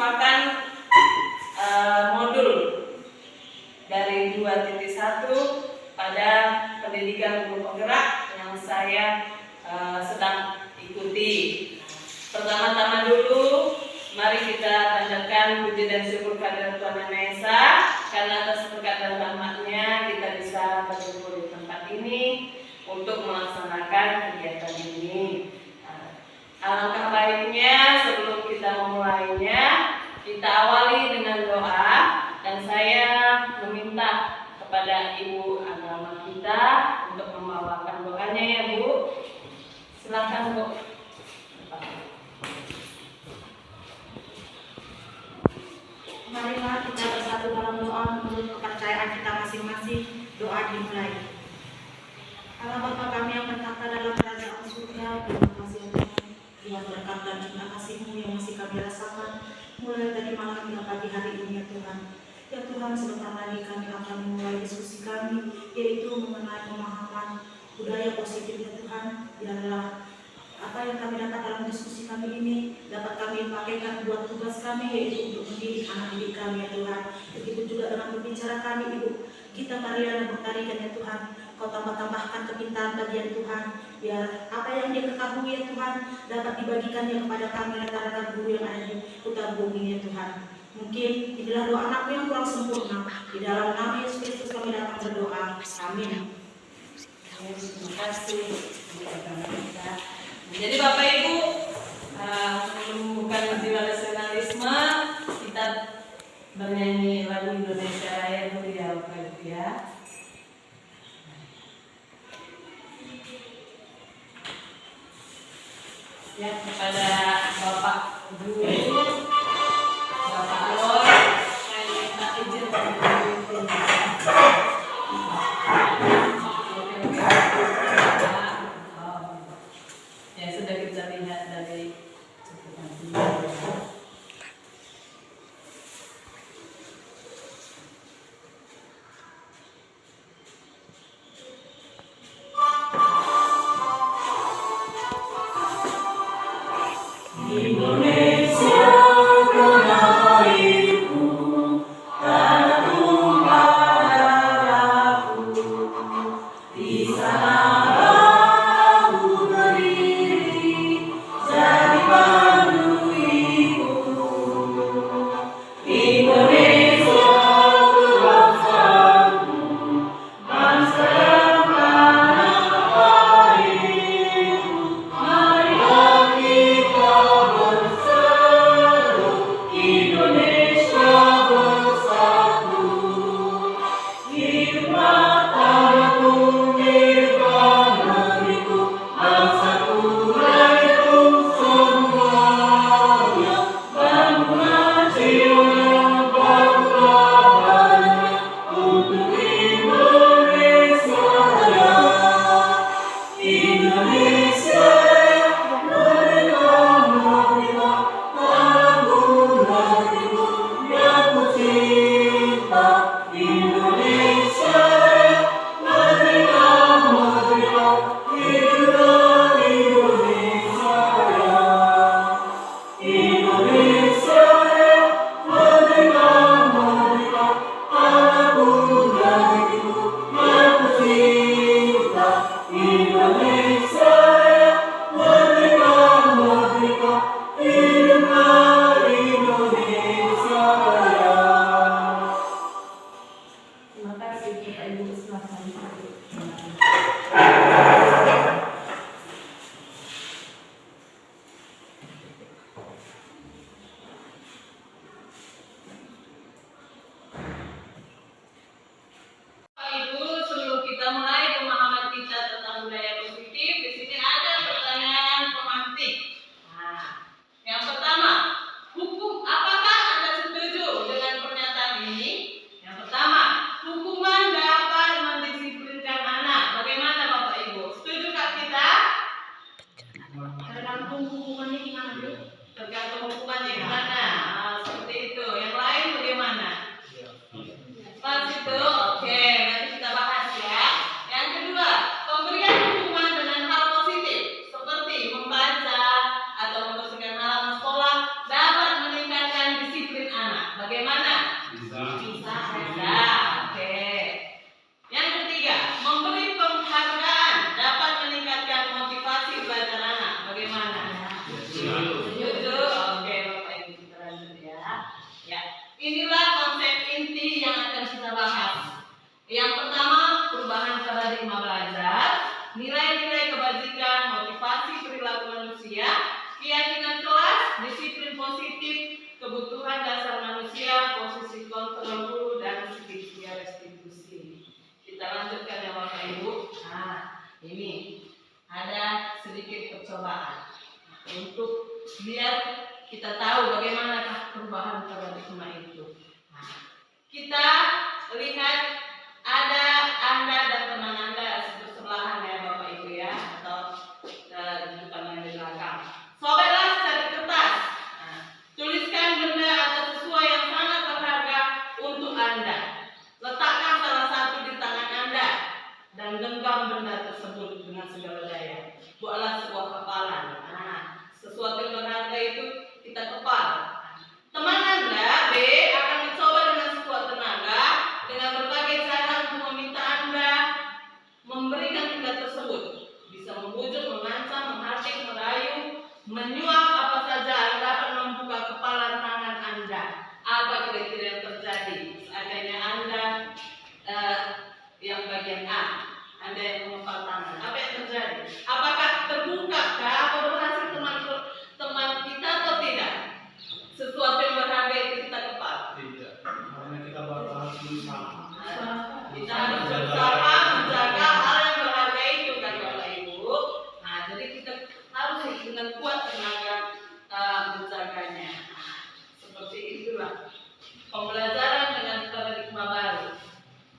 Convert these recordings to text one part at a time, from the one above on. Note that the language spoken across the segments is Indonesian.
merupakan modul dari 2.1 pada pendidikan guru penggerak yang saya sedang ikuti. Pertama-tama dulu, mari kita panjatkan puji dan syukur kepada Tuhan Yang Maha Esa, karena atas berkat dan rahmat-Nya kita bisa berkumpul di tempat ini untuk melaksanakan kegiatan ini. Alangkah baiknya sebelum kita memulainya, kita awali dengan doa, dan saya meminta kepada Ibu Agama kita untuk membawakan doanya ya Bu. Silakan Bu. Marilah kita bersatu dalam doa menurut kepercayaan kita masing-masing. Doa dimulai. Allah Bapa kami yang bertata dalam kerajaan surga, terima kasih ya Tuhan. Biar berkat dan cinta kasih-Mu yang masih kami rasakan mulai dari malam hingga pagi hari ini ya Tuhan. Ya Tuhan, sebentar lagi kami akan memulai diskusi kami, yaitu mengenai pemahaman budaya positif ya Tuhan. Biarlah apa yang kami dapat dalam diskusi kami ini dapat kami pakaikan buat tugas kami, yaitu untuk mendidik anak didik kami ya Tuhan. Begitu juga dengan berbicara kami Ibu, kita Mariana bertarikan ya Tuhan. Kau tambah-tambahkan kepintaran bagian Tuhan, biar apa yang dia ketahui ya Tuhan dapat dibagikannya kepada kami rekan-rekan guru yang ada di putar bumi ya Tuhan. Mungkin inilah doa anakku yang kurang sempurna. Di dalam nama Yesus Kristus kami datang berdoa. Amin. Terima kasih. Jadi Bapak Ibu, menumbuhkan jiwa nasionalisme, kita bernyanyi lagu Indonesia Raya dulu ya Bapak Ibu ya. Ya, kepada Bapak Guru, Bapak Lor, saya minta izin ya sudah kita lihat dari Indonesia tanah airku, tanah tumpah darahku, di sana aku berdiri jadi pandu ibu. Indonesia bangsaku, bangsa dan tanah airku, marilah kita berseru, Indonesia bersatu. Hiduplah tanahku, hiduplah negeriku, bangsaku raiku semuanya. Bangunlah jiwanya, bangunlah badannya untuk Indonesia Raya. Indonesia merdeka, merdeka, tanahku negeriku yang ku cinta. Indonesia merdeka, merdeka, hiduplah Indonesia Raya. Indonesia merdeka, Ya, inilah konsep inti yang akan kita bahas. Yang pertama, perubahan paradigma belajar, nilai-nilai kebajikan, motivasi perilaku manusia, keyakinan kelas, disiplin positif, kebutuhan dasar manusia, posisi kontrol guru, dan segitiga restitusi. Kita lanjutkan ya Bapak Ibu. Nah, ini ada sedikit percobaan untuk biar kita tahu bagaimanakah perubahan paradigma itu. Nah, kita lihat ada Anda dan teman Anda sebelahan ya Bapak Ibu ya, atau bukan yang di belakang. Sobeklah secari kertas. Nah, tuliskan benda atau sesuai yang sangat berharga untuk Anda. Letakkan salah satu di tangan Anda dan genggam benda tersebut dengan segala daya. Buatlah sebuah kepalan. Nah, sesuatu yang berharga itu kita kepal. Teman Anda B akan mencoba dengan sekuat tenaga dengan berbagai cara untuk meminta Anda memberikan benda tersebut. Bisa membujuk, mengancam, menghardik, merayu, menyuap, apa saja yang dapat membuka kepalan tangan Anda. Apa kira-kira yang terjadi? Seandainya Anda yang bagian A, Anda yang mengepal tangan, apa yang terjadi? Apakah terbukakah apa berhasil teman kita atau tidak? Sesuatu yang berharga itu kita kepal. Tidak, karena kita harus berusaha. Kita harus berusaha menjaga hal yang berharga itu kan Bapak Ibu. Nah, jadi kita harus dengan kuat tenaga menjaganya. Nah, seperti itulah pembelajaran dengan paradigma baru,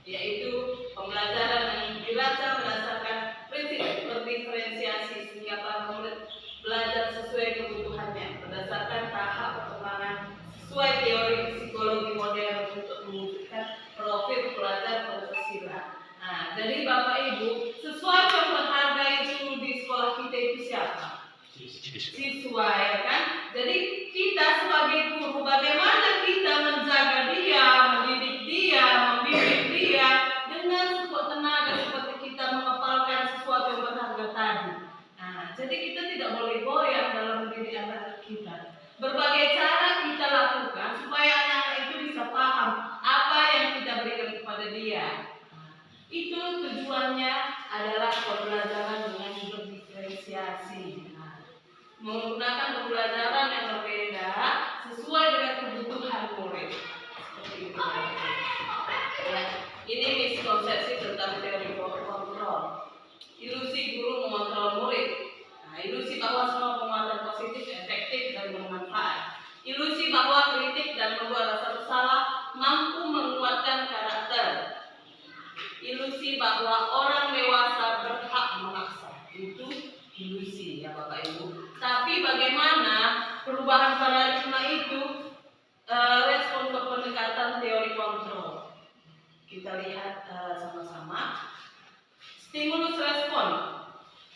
yaitu pembelajaran yang belajar berdasarkan prinsip berdiferensiasi sehingga para murid belajar sesuai kebutuhannya berdasarkan tahap perkembangan sesuai teori psikologi modern untuk mewujudkan profil pelajar Pancasila. Nah, jadi Bapak Ibu, sesuatu yang berharga itu di sekolah kita itu siapa? Siswa ya kan? Jadi kita sebagai guru bagaimana kita menjaga dia, mendidik dia, membimbing dia dengan sekuat tenaga seperti kita mengepalkan sesuatu yang berharga tadi. Nah, jadi kita tidak boleh goyah dalam mendidik anak kita. Berbagai cara kita lakukan supaya anak-anak itu bisa paham apa yang kita berikan kepada dia. Nah, itu tujuannya adalah pembelajaran dengan berdiferensiasi. Menggunakan pembelajaran yang berbeda sesuai dengan kebutuhan murid. Seperti itu. Ya, ini miskonsepsi tentang teori kontrol. Ilusi guru mengontrol murid. Nah, ilusi bahwa semua penguatan positif efektif dan bermanfaat. Ilusi bahwa kritik dan membuat rasa bersalah mampu menguatkan karakter. Ilusi bahwa orang dewasa berhak memaksa. Itu ilusi ya Bapak Ibu. Tapi bagaimana perubahan paradigma itu respon ke pendekatan teori kontrol? Kita lihat sama-sama. Stimulus respon.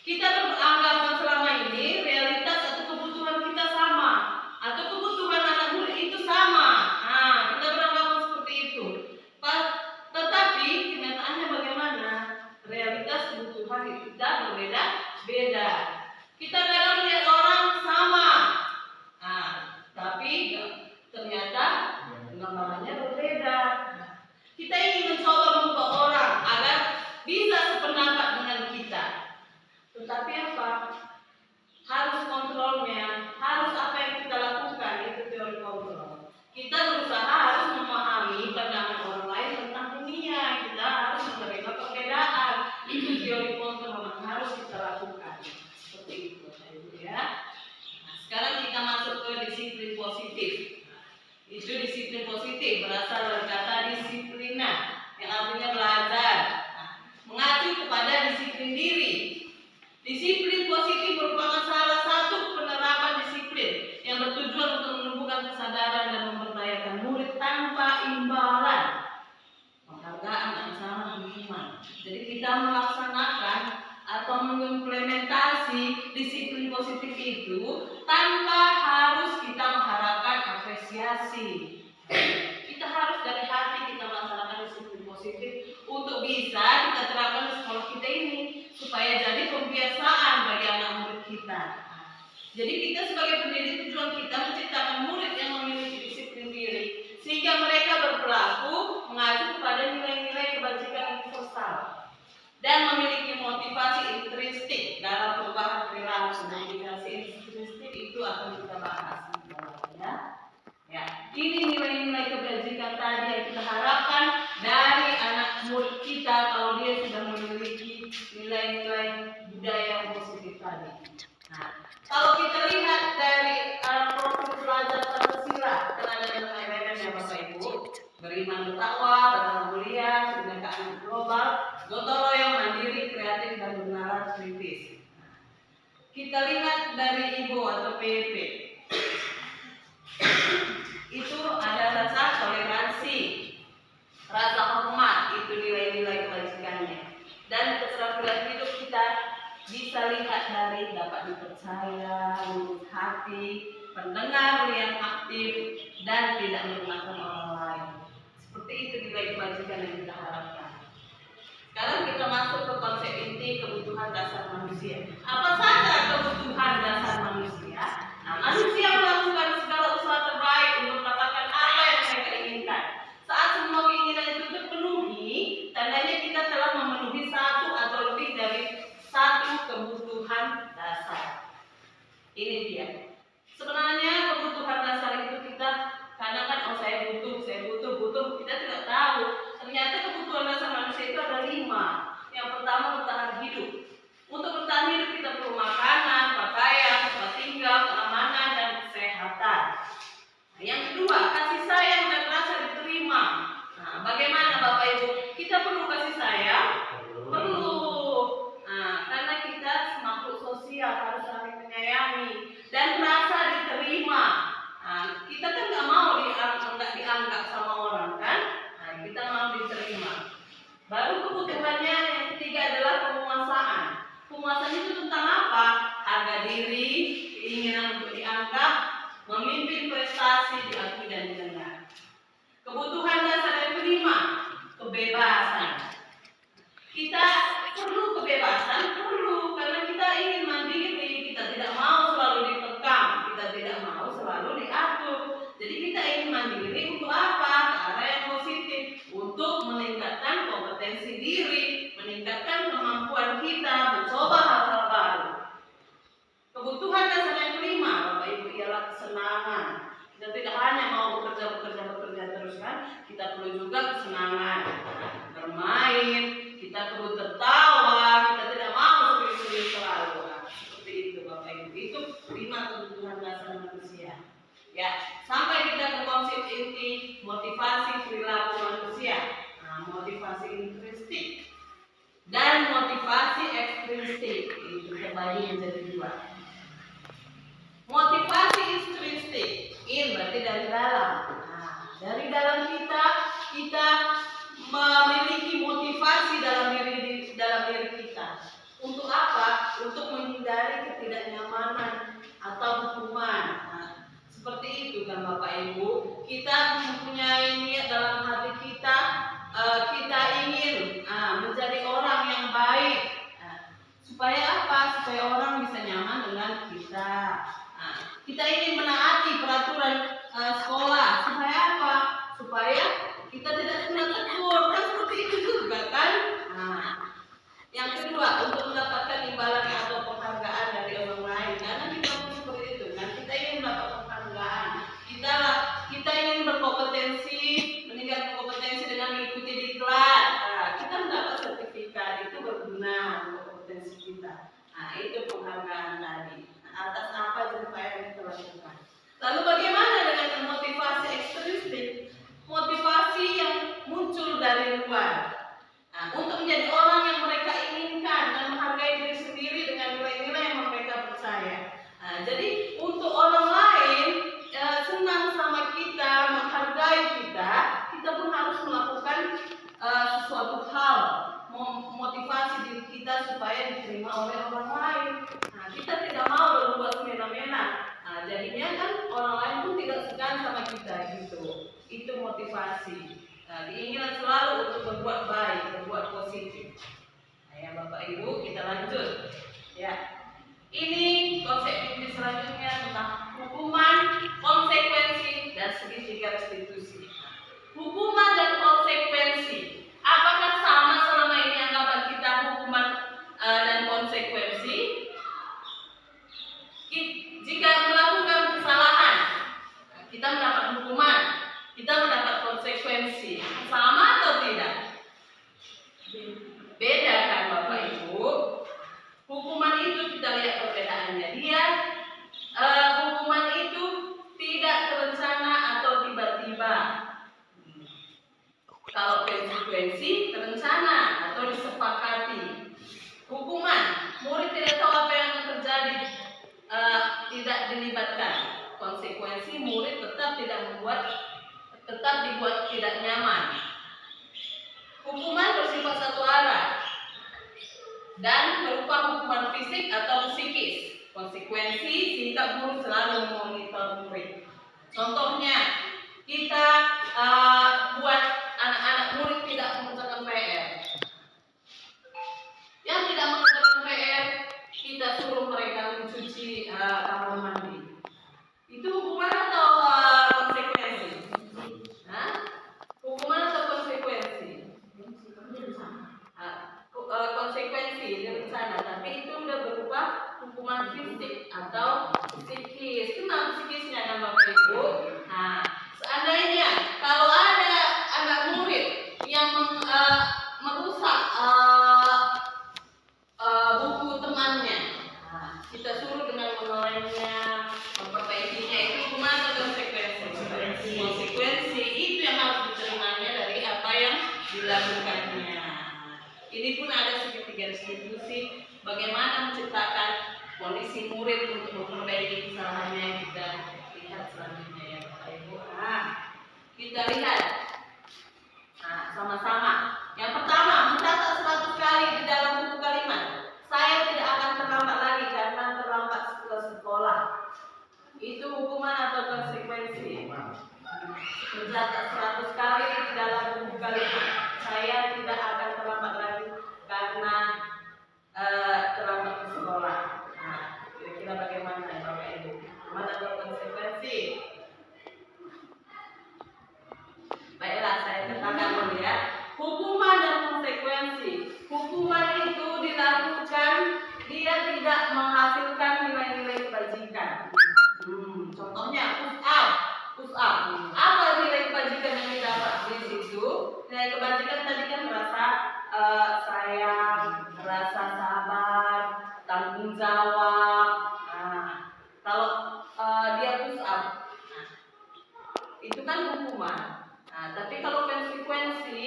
Kita beranggapan selama ini realitas atau kebutuhan kita sama, atau kebutuhan anak murid itu sama. Nah, kita beranggapan seperti itu. Tetapi kenyataannya bagaimana? Realitas kebutuhan kita berbeda-beda. Kita kadang melihat orang sama, nah, tapi ternyata gambarannya berbeda. Kita ingin mencoba mengubah orang agar bisa sependapat dengan kita. Tetapi apa? Harus kontrolnya, harus apa yang kita lakukan, itu teori kontrol. Kita berusaha harus memahami pandangan orang lain tentang dunia. Kita harus menerima perbedaan. Itu teori kontrol yang harus kita lakukan. Seperti itu, Ibu ya. Nah, sekarang kita masuk ke disiplin positif. Itu disiplin positif berasal dari kata disiplina, yang artinya belajar. Nah, mengacu kepada disiplin diri. Disiplin positif merupakan salah satu penerapan disiplin yang bertujuan untuk menumbuhkan kesadaran dan memberdayakan murid tanpa imbalan, penghargaan, ancaman, hukuman. Jadi kita melaksanakan atau mengimplementasi disiplin positif itu tanpa harus kita mengharapkan apresiasi. Kita harus dari hati kita melaksanakan disiplin positif untuk bisa kita terapkan di sekolah kita ini supaya jadi pembiasaan bagi anak murid kita. Jadi kita sebagai pendidik tujuan kita menciptakan murid yang memiliki disiplin diri nilai-nilai kebajikan tadi yang kita harapkan dari anak murid kita kalau dia sudah memiliki nilai-nilai budaya yang positif tadi. Nah, kalau kita lihat dari profil pelajar Pancasila, kan ada elemen ya Bapak Ibu, beriman bertakwa, beragama mulia, kebinekaan global, gotong royong, mandiri, kreatif, dan bernalar kritis. Kita lihat dari IBO atau PEP. Itu ada rasa toleransi, rasa hormat, itu nilai-nilai kebajikannya. Dan keterampilan hidup kita bisa lihat dari dapat dipercaya, lembut hati, pendengar yang aktif, dan tidak melupakan orang lain. Seperti itu nilai kebajikan yang kita harapkan. Sekarang kita masuk ke konsep inti kebutuhan dasar manusia. Apa saja kebutuhan dasar manusia? Nah, manusia melakukan segala usaha terbaik untuk mendapatkan apa yang mereka inginkan. Saat semua keinginan itu terpenuhi, tandanya kita telah memenuhi satu atau lebih dari satu kebutuhan dasar. Ini dia. Sebenarnya kebutuhan dasar itu kita kadang kan saya butuh, kita tidak tahu. Ternyata kebutuhan dasar manusia itu ada 5. Yang pertama bertahan hidup. Untuk bertahan hidup kita perlu makanan, pakaian, tempat tinggal, keamanan, dan kesehatan. Yang kedua, kasih sayang dan rasa diterima. Nah, bagaimana Bapak Ibu? Kita perlu kasih sayang? Perlu. Nah, karena kita makhluk sosial harus saling menyayangi dan rasa diterima. Nah, kita kan nggak mau dianggap sama orang kan? Nah, kita mau diterima. Baru kebutuhannya yang ketiga adalah penguasaan. Penguasaan itu tentang apa? Harga diri, keinginan untuk dianggap, memimpin prestasi, diakui dan didengar. Kebutuhan dasar yang kelima, kebebasan. Kita perlu kebebasan, perlu karena kita ingin mandiri, kita tidak mau selalu dikekang, kita tidak mau selalu diatur. Jadi kita ingin mandiri untuk apa? Ke arah yang positif, untuk meningkatkan kompetensi diri, meningkatkan kemampuan kita mencoba hal-hal baru. Kebutuhan dasar yang kelima, Bapak Ibu, ialah kesenangan. Kita tidak hanya mau bekerja terus kan, kita perlu juga kesenangan, bermain, kita perlu tertawa, kita tidak mau serius-serius selalu. Nah, seperti itu Bapak Ibu, itu 5 kebutuhan dasar manusia. Ya, sampai kita ke konsep inti motivasi perilaku manusia. Nah, motivasi intrinsik dan motivasi ekstrinsik itu terbagi menjadi 2. Motivasi intrinsik, in berarti dari dalam. Nah, dari dalam kita memiliki motivasi dalam diri kita. Untuk apa? Untuk menghindari ketidaknyamanan atau hukuman. Nah, seperti itu kan Bapak Ibu. Kita mempunyai niat dalam hati kita, kita ingin menjadi orang yang baik. Supaya apa? Supaya orang bisa nyaman dengan kita. Kita ingin menaati peraturan sekolah. Supaya apa? Supaya kita tidak senang tegur. Kan seperti itu juga kan? Yang kedua, untuk mendapatkan imbalan atau penghargaan dari orang lain. Karena kita seperti itu kan, kita ingin mendapat penghargaan. Kita ingin berkompetensi, meningkatkan kompetensi dengan mengikuti diklat. Kita mendapat sertifikat, itu berguna untuk kompetensi kita. Itu penghargaan tadi. Atas apa jerih yang kita lakukan. Lalu bagaimana dengan motivasi ekstrinsik? Motivasi yang muncul dari luar. Untuk menjadi orang yang mereka inginkan dan menghargai diri sendiri dengan nilai-nilai yang mereka percaya. Jadi untuk orang lain senang sama kita, menghargai kita pun harus melakukan sesuatu hal, motivasi diri kita supaya diterima oleh orang lain. Kita tidak mau berbuat semena-mena. Jadinya kan orang lain pun tidak segan sama kita gitu. Itu motivasi. Diinginkan selalu untuk berbuat baik, berbuat positif. Ya Bapak Ibu, kita lanjut. Ya, ini konsep inti selanjutnya tentang hukuman, konsekuensi, dan segitiga restitusi. Hukuman dan konsekuensi. Apakah sama selama ini anggapan kita hukuman dan konsekuensi? Jika melakukan kesalahan, kita mendapat hukuman. Kita Kalau konsekuensi terencana atau disepakati. Hukuman, murid tidak tahu apa yang akan terjadi, tidak dilibatkan. Konsekuensi, murid tetap dibuat tidak nyaman. Hukuman bersifat satu arah dan berupa hukuman fisik atau psikis. Konsekuensi, sikap guru selalu memonitor murid. Contohnya, kita buat anak-anak murid tidak mengerjakan PR. Yang tidak mengerjakan PR, kita suruh mereka mencuci kamar mandi. Itu hukuman atau konsekuensi? Hah? Hukuman atau konsekuensi? Konsekuensi rencana, tapi itu udah berupa hukuman fisik atau psikis. Kenapa psikisnya kan Bapak Ibu? Nah, seandainya kalau ada anak murid yang merusak buku temannya, nah, kita suruh dengan menolehnya, memperbaikinya, itu hukuman atau konsekuensi? Konsekuensi itu yang harus diterimanya dari apa yang dilakukannya. Ini pun ada segitiga distribusi bagaimana menciptakan kondisi murid untuk memperbaiki kesalahannya yang kita lihat selanjutnya ya Bapak Ibu. Kita lihat sama-sama. Yang pertama, mencatat 100 kali di dalam buku kalimat. Saya tidak akan terlambat lagi karena terlambat ke sekolah. Itu hukuman atau konsekuensi? Mencatat 100 kali di dalam buku kalimat. Saya tidak akan terlambat lagi karena terlambat ke sekolah. Nah, kira-kira bagaimana ya Bapak Ibu? Hukuman atau konsekuensi? Baiklah, saya katakan dulu ya. Hukuman dan konsekuensi. Hukuman itu dilakukan dia tidak menghasilkan nilai-nilai kebajikan. Contohnya push up. Apa nilai kebajikan yang didapat di situ? Nilai kebajikan tadi kan merasa sayang, rasa sabar, tanggung jawab. Nah, kalau dia push up, itu kan hukuman. Nah, tapi kalau konsekuensi,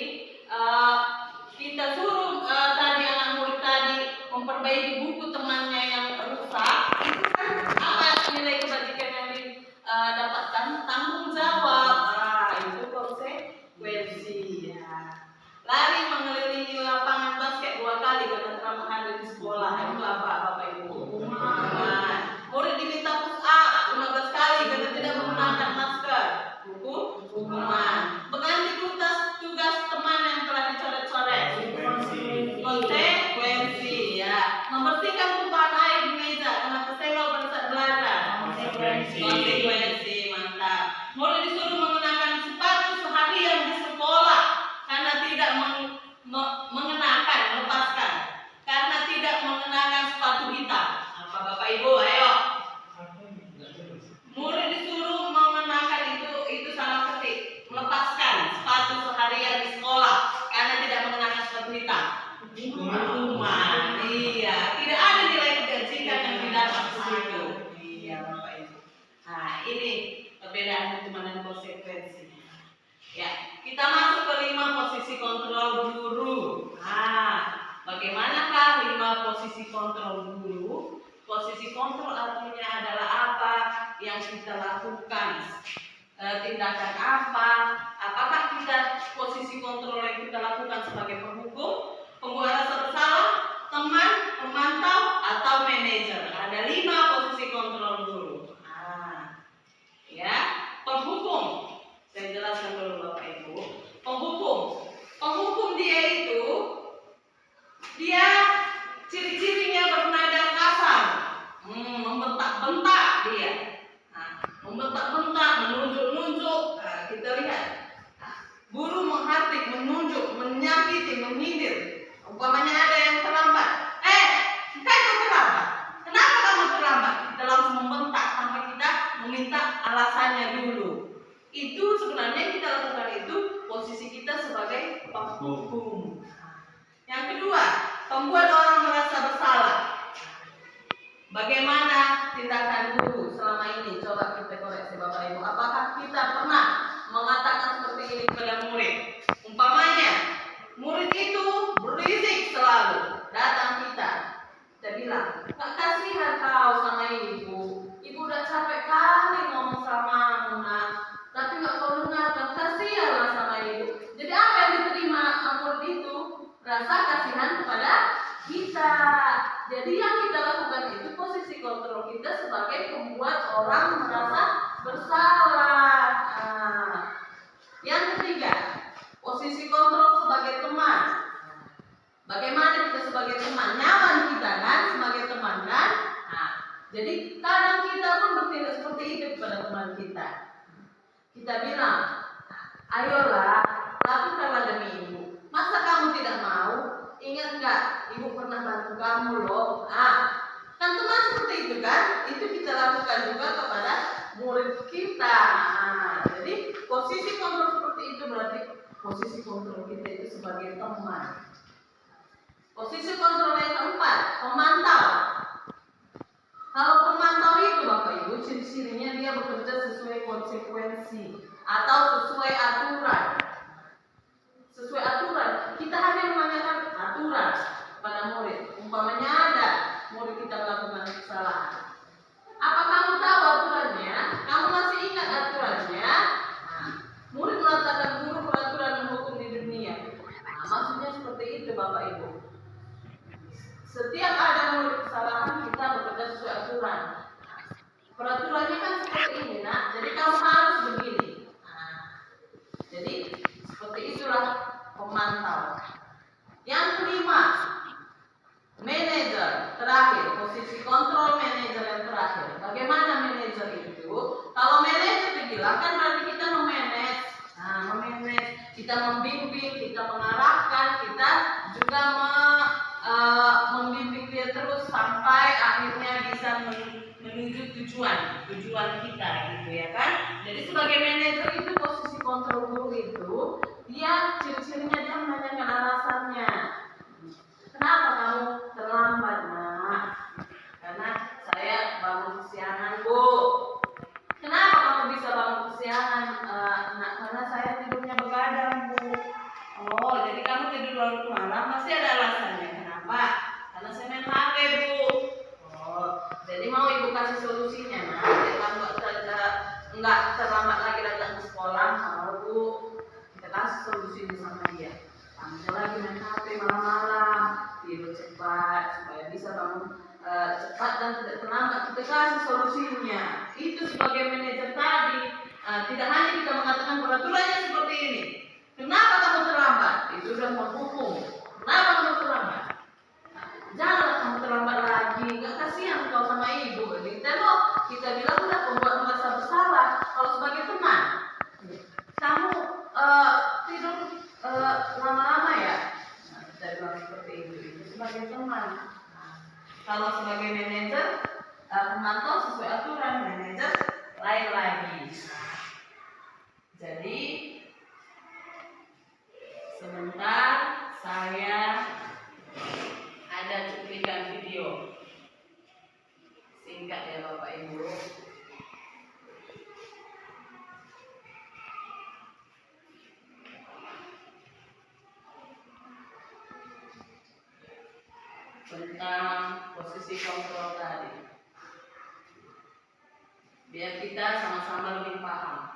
kita suruh tadi anak murid tadi memperbaiki buku temannya yang rusak, itu kan apa nilai kebajikan yang didapatkan? Tanggung jawab. Itu konsekuensi ya. Lari mengelilingi lapangan basket 2 kali karena terlambat hadir di sekolah. Itu apa Bapak Ibu? Hukuman. Murid diminta push up 15 kali karena tidak menggunakan masker. Hukuman. Mengganti tugas teman yang telah dicoret-coret. Konsekuensi ya. Membersihkan tumpahan air di meja karena kesenggol pada saat belajar. Konsekuensi, mantap. Murid disuruh mengenakan sepatu seharian di sekolah karena tidak melepaskan karena tidak mengenakan sepatu hitam. Apa Bapak Ibu? Ayo. Murid disuruh mengenakan itu sama ketik, melepaskan sepatu seharian di sekolah karena tidak mengenakan sepatu hitam. Hukuman. Iya, tidak ada nilai kebajikan yang didapat di situ. Iya, Bapak Ibu. Nah, ini perbedaan hukuman dan konsekuensi. Ya, kita masuk ke 5 posisi kontrol guru. Bagaimanakah 5 posisi kontrol guru? Posisi kontrol artinya adalah apa yang kita lakukan, tindakan apa, apakah kita posisi kontrol yang kita lakukan sebagai penghukum, pembuat rasa bersalah, teman, pemantau, atau manajer. Ada 5 posisi kontrol guru. Ya, penghukum. Saya jelaskan dulu Bapak Ibu. Penghukum dia ciri-cirinya bernada kasar, membentak-bentak dia, membentak-bentak, menunjuk-nunjuk. Kita lihat, guru menghardik, menunjuk, menyakiti, menyindir. Umpamanya ada yang terlambat, kamu terlambat. Kenapa kamu terlambat? Kita langsung membentak tanpa kita meminta alasannya dulu. Itu sebenarnya kita lakukan itu posisi kita sebagai penghukum. Yang kedua, membuat orang merasa bersalah. Bagaimana tindakan guru selama ini? Coba kita koreksi Bapak Ibu. Apakah kita pernah mengatakan seperti ini kepada murid? Umpamanya kita bilang, ayolah, lakukanlah demi ibu. Masa kamu tidak mau? Ingat nggak, ibu pernah bantu kamu loh. Kan teman seperti itu kan? Itu kita lakukan juga kepada murid kita. Jadi posisi kontrol seperti itu berarti posisi kontrol kita itu sebagai teman. Posisi kontrol yang keempat, pemantau. Kalau pemantau itu Bapak Ibu, ciri-cirinya dia bekerja sesuai konsekuensi atau sesuai aturan. Sesuai aturan, kita hanya menanyakan aturan pada murid. Umpamanya ada murid kita melakukan kesalahan. Apa kamu tahu aturannya? Kamu masih ingat aturannya? Murid mengatakan guru peraturan dan hukum di dunia. Maksudnya seperti itu Bapak Ibu. Setiap ada murid kesalahan, kita bekerja sesuai aturan. Peraturannya kan seperti ini, nak. Jadi kamu harus begini. Jadi seperti itulah pemantau. Yang kelima, manajer terakhir, posisi kontrol manajer yang terakhir. Bagaimana manajer itu? Kalau manajer dibilang kan berarti kita memanage, kita membimbing, kita mengarahkan, kita juga membimbing dia terus sampai akhirnya bisa menuju tujuan kita gitu ya kan. Jadi sebagai manajer itu posisi kontrol guru itu dia ciri-cirinya dia menanyakan alasannya. Kenapa kamu terlambat nak? Karena saya bangun kesiangan bu. Kenapa kamu bisa bangun kesiangan nak? Karena saya tidurnya begadang bu. Oh jadi kamu tidur larut malam masih ada alasannya. Kenapa? Karena saya main HP bu. Oh jadi mau ibu kasih solusinya nah. Jadi kamu nggak terlambat lagi datang ke sekolah mau bu. Kita kasih solusi sama dia. Kamu lagi main HP malam-malam, tidur cepat supaya bisa bangun cepat dan tidak terlambat. Kita kasih solusinya. Itu sebagai manajer tadi. Tidak hanya kita mengatakan peraturannya seperti ini. Kenapa kamu terlambat? Itu sudah menghukum. Kenapa kamu terlambat? Janganlah kamu terlambat lagi. Nggak kasihan kau sama ibu. Kita bilang udah membuat merasa bersalah. Kalau sebagai teman, kamu tidur lama-lama ya. Kita bilang seperti itu sebagai teman. Kalau sebagai manajer, pemantau sesuai aturan, manajer lain lagi. Jadi sebentar saya ada cuplikan video singkat ya Bapak Ibu. Tentang posisi kontrol tadi, biar kita sama-sama lebih paham.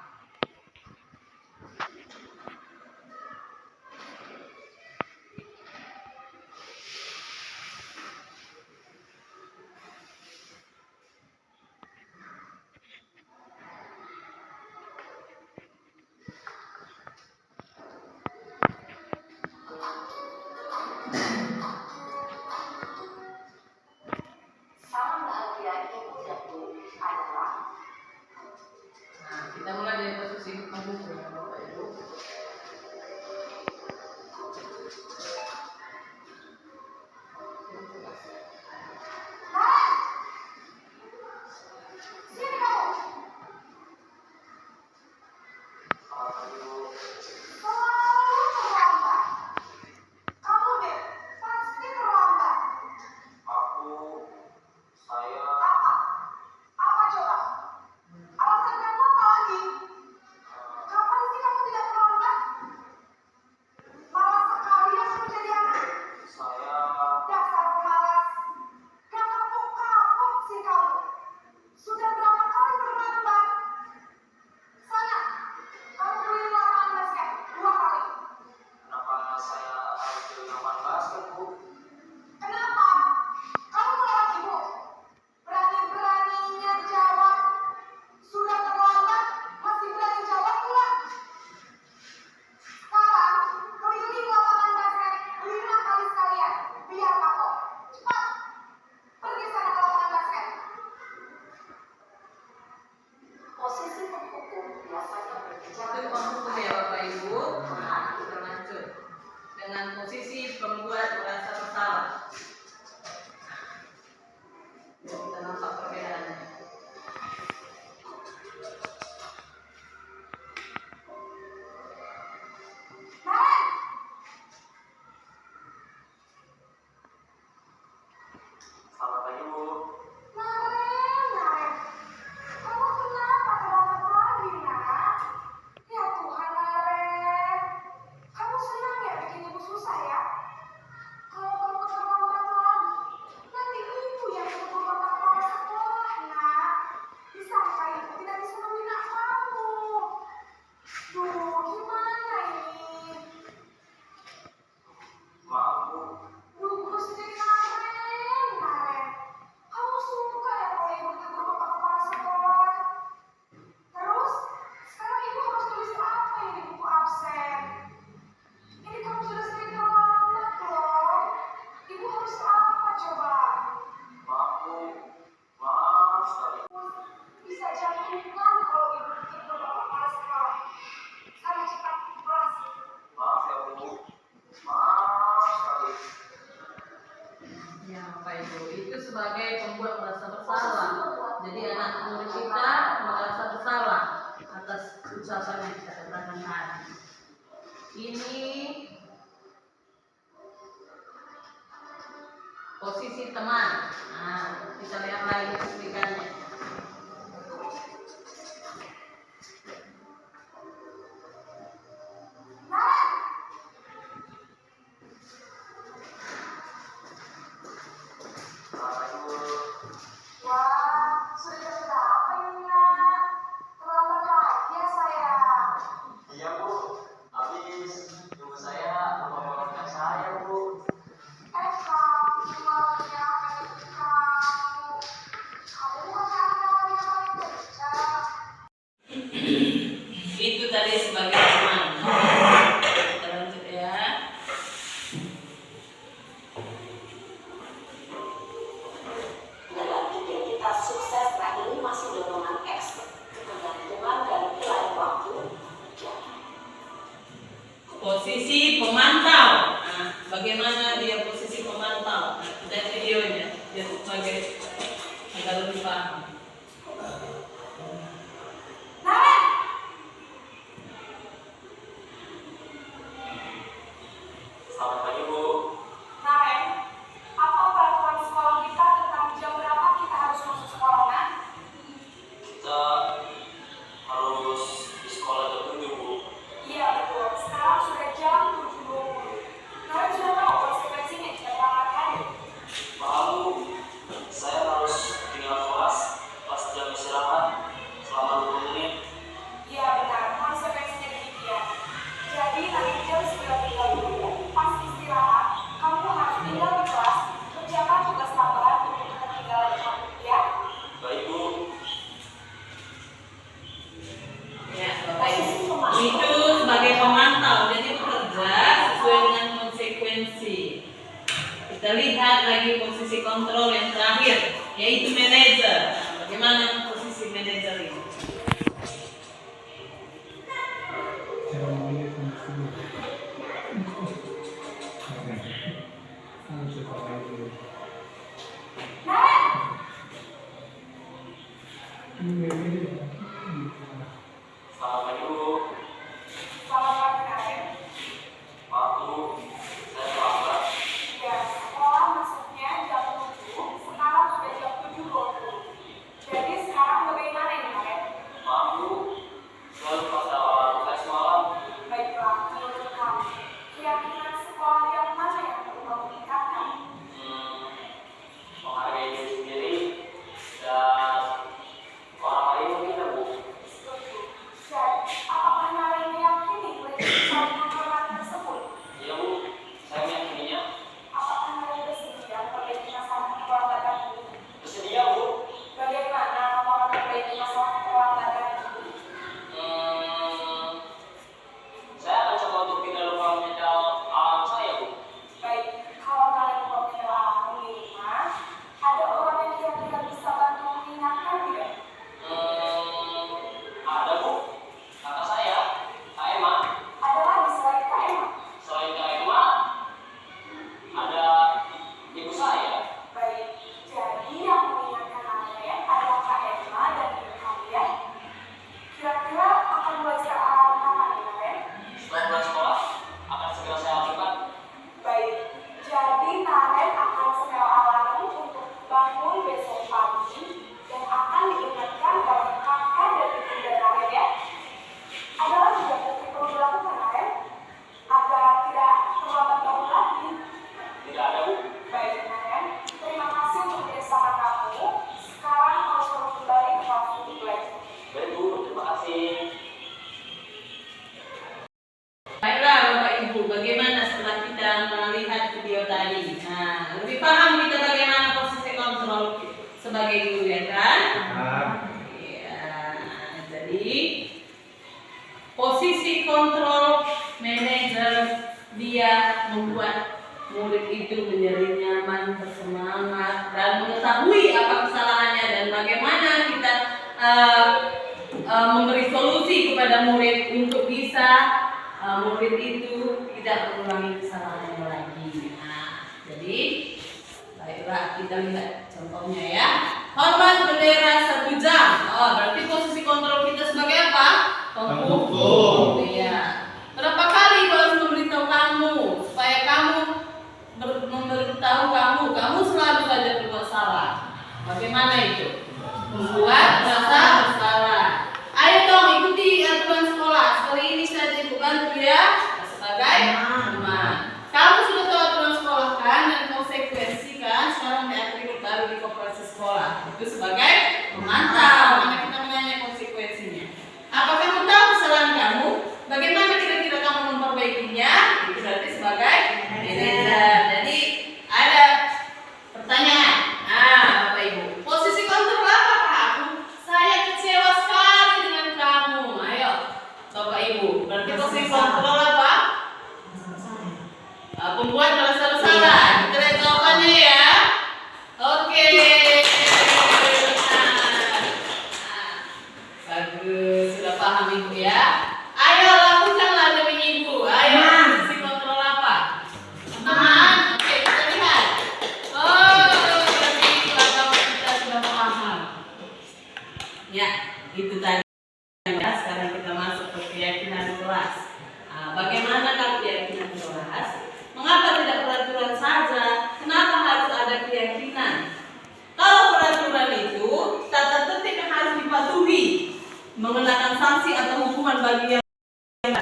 Kita Ini posisi teman. Nah, kita lihat lagi cuplikannya. Itu tadi sebagai teman. Kita lanjut ya. Dalam identitas sukses ini masih dorongan X, ketergantungan dan nilai waktu. Posisi pemantau. Nah, bagaimana dia posisi pemantau? Nah, kita videonya biar sebagai agar lebih paham. Selamat pagi, Bu. Naren, apa peraturan sekolah kita tentang jam berapa kita harus masuk sekolah? Kita harus di sekolah jam 7, Bu. Iya betul, sekarang sudah jam 7.20. Naren sudah tahu konsekuensinya jika terlambat hadir. Paham, Bu. Saya harus tinggal kelas pas jam istirahat selama 20 menit. Iya benar, konsekuensinya demikian. Jadi nanti jam 9.30 pas istirahat, kamu harus tinggal di kelas, kerjakan tugas tambahan untuk ketertinggalan kamu, ya? Baik, Bu. Ya, Bapak Ibu. Itu sebagai pemantau, jadi bekerja sesuai dengan konsekuensi. Kita lihat lagi posisi kontrol yang terakhir, yaitu manajer. Nah, bagaimana posisi manajer ini? Selamat pagi, Bu. Selamat pagi, Naren. Maaf, Bu. Saya terlambat. Ya, sekolah masuknya jam 7, sekarang sudah jam 7.20. Jadi sekarang bagaimana ini, Naren? Maaf, Bu. Saya lupa alarm saya semalam. Baiklah, menurut kamu, keyakinan sekolah yang mana yang perlu kamu tingkatkan? Menghargai diri sendiri dan orang lain mungkin, ya, Bu. Setuju. Jadi, apakah Naren meyakini prinsip saling menghormati tersebut? Iya, Bu. Saya meyakininya. Apakah Naren bersedia memperbaiki masalah kekeluargaan ini? Bersedia, Bu. Bagaimana kamu akan memperbaiki masalah kekeluargaan ini? Saya akan coba untuk tidak lupa menyetel alarm saya, Bu. Baik, kalau Naren mempunyai alarm di rumah, ada orang yang kira-kira bisa bantu mengingatkan tidak? Ada, Bu. Kakak saya, Kak Emma. Ada lagi selain Kak Emma? Selain Kak Emma, ada ibu saya. Baik, jadi yang mengingatkan Naren adalah Kak Emma dan ibu kalian. Kira-kira akan mulai sekarang kapan nih, Naren? Setelah pulang sekolah, akan segera saya lakukan. Baik, jadi Naren akan setel alarm untuk bangun besok pagi dan akan diingatkan oleh kakak dan ibunda Naren ya. Ada lagi yang mungkin perlu dilakukan Naren agar tidak terlambat bangun lagi. Tidak ada, Bu. Baik Naren, terima kasih untuk kerjasama kamu. Sekarang kamu perlu kembali ke kelas untuk belajar. Baik, Bu. Terima kasih. Baiklah Bapak Ibu, bagaimana setelah kita melihat video tadi? Nah, lebih paham kita bagaimana posisi kontrol sebagai guru ya kan? Ya, jadi posisi kontrol manajer dia membuat murid itu menjadi nyaman, bersemangat, dan mengetahui apa kesalahannya dan bagaimana kita memberi solusi kepada murid untuk bisa murid itu tidak mengulangi kesalahannya lagi. Nah, jadi baiklah kita lihat contohnya ya. Hormat bendera 1 jam. Oh, berarti posisi kontrol kita sebagai apa? Penghukum. Iya. Berapa kali kalau membantu ya sebagai teman. Kamu sudah tahu aturan sekolah kan dan konsekuensi kan, sekarang diatur baru di koperasi sekolah itu sebagai pemantau. Karena kita menanya konsekuensinya. Apa kamu tahu kesalahan kamu? Bagaimana kira-kira kamu memperbaikinya? Itu berarti sebagai manajer. Jadi ada pertanyaan. Bapak Ibu, posisi kontrol apa Pak? Saya kecewa sekali dengan kamu. Ayo, Bapak Ibu, berarti posisi kontrol apa? Pembuat merasa bersalah. Kita lihat jawabannya ya. Oke. Bagus, sudah paham Ibu ya. Ayo lakukanlah demi Ibu. Ayo, posisi kontrol apa? Teman. Oke, kita lihat. Berarti pengetahuan kita sudah paham. Ya, itu tadi. Ya, sekarang kita masuk ke keyakinan kelas. Bagaimana kalau keyakinan kelas? Mengapa tidak peraturan saja? Kenapa harus ada keyakinan? Kalau peraturan itu tata tertib yang harus dipatuhi, mengenakan sanksi atau hukuman bagi yang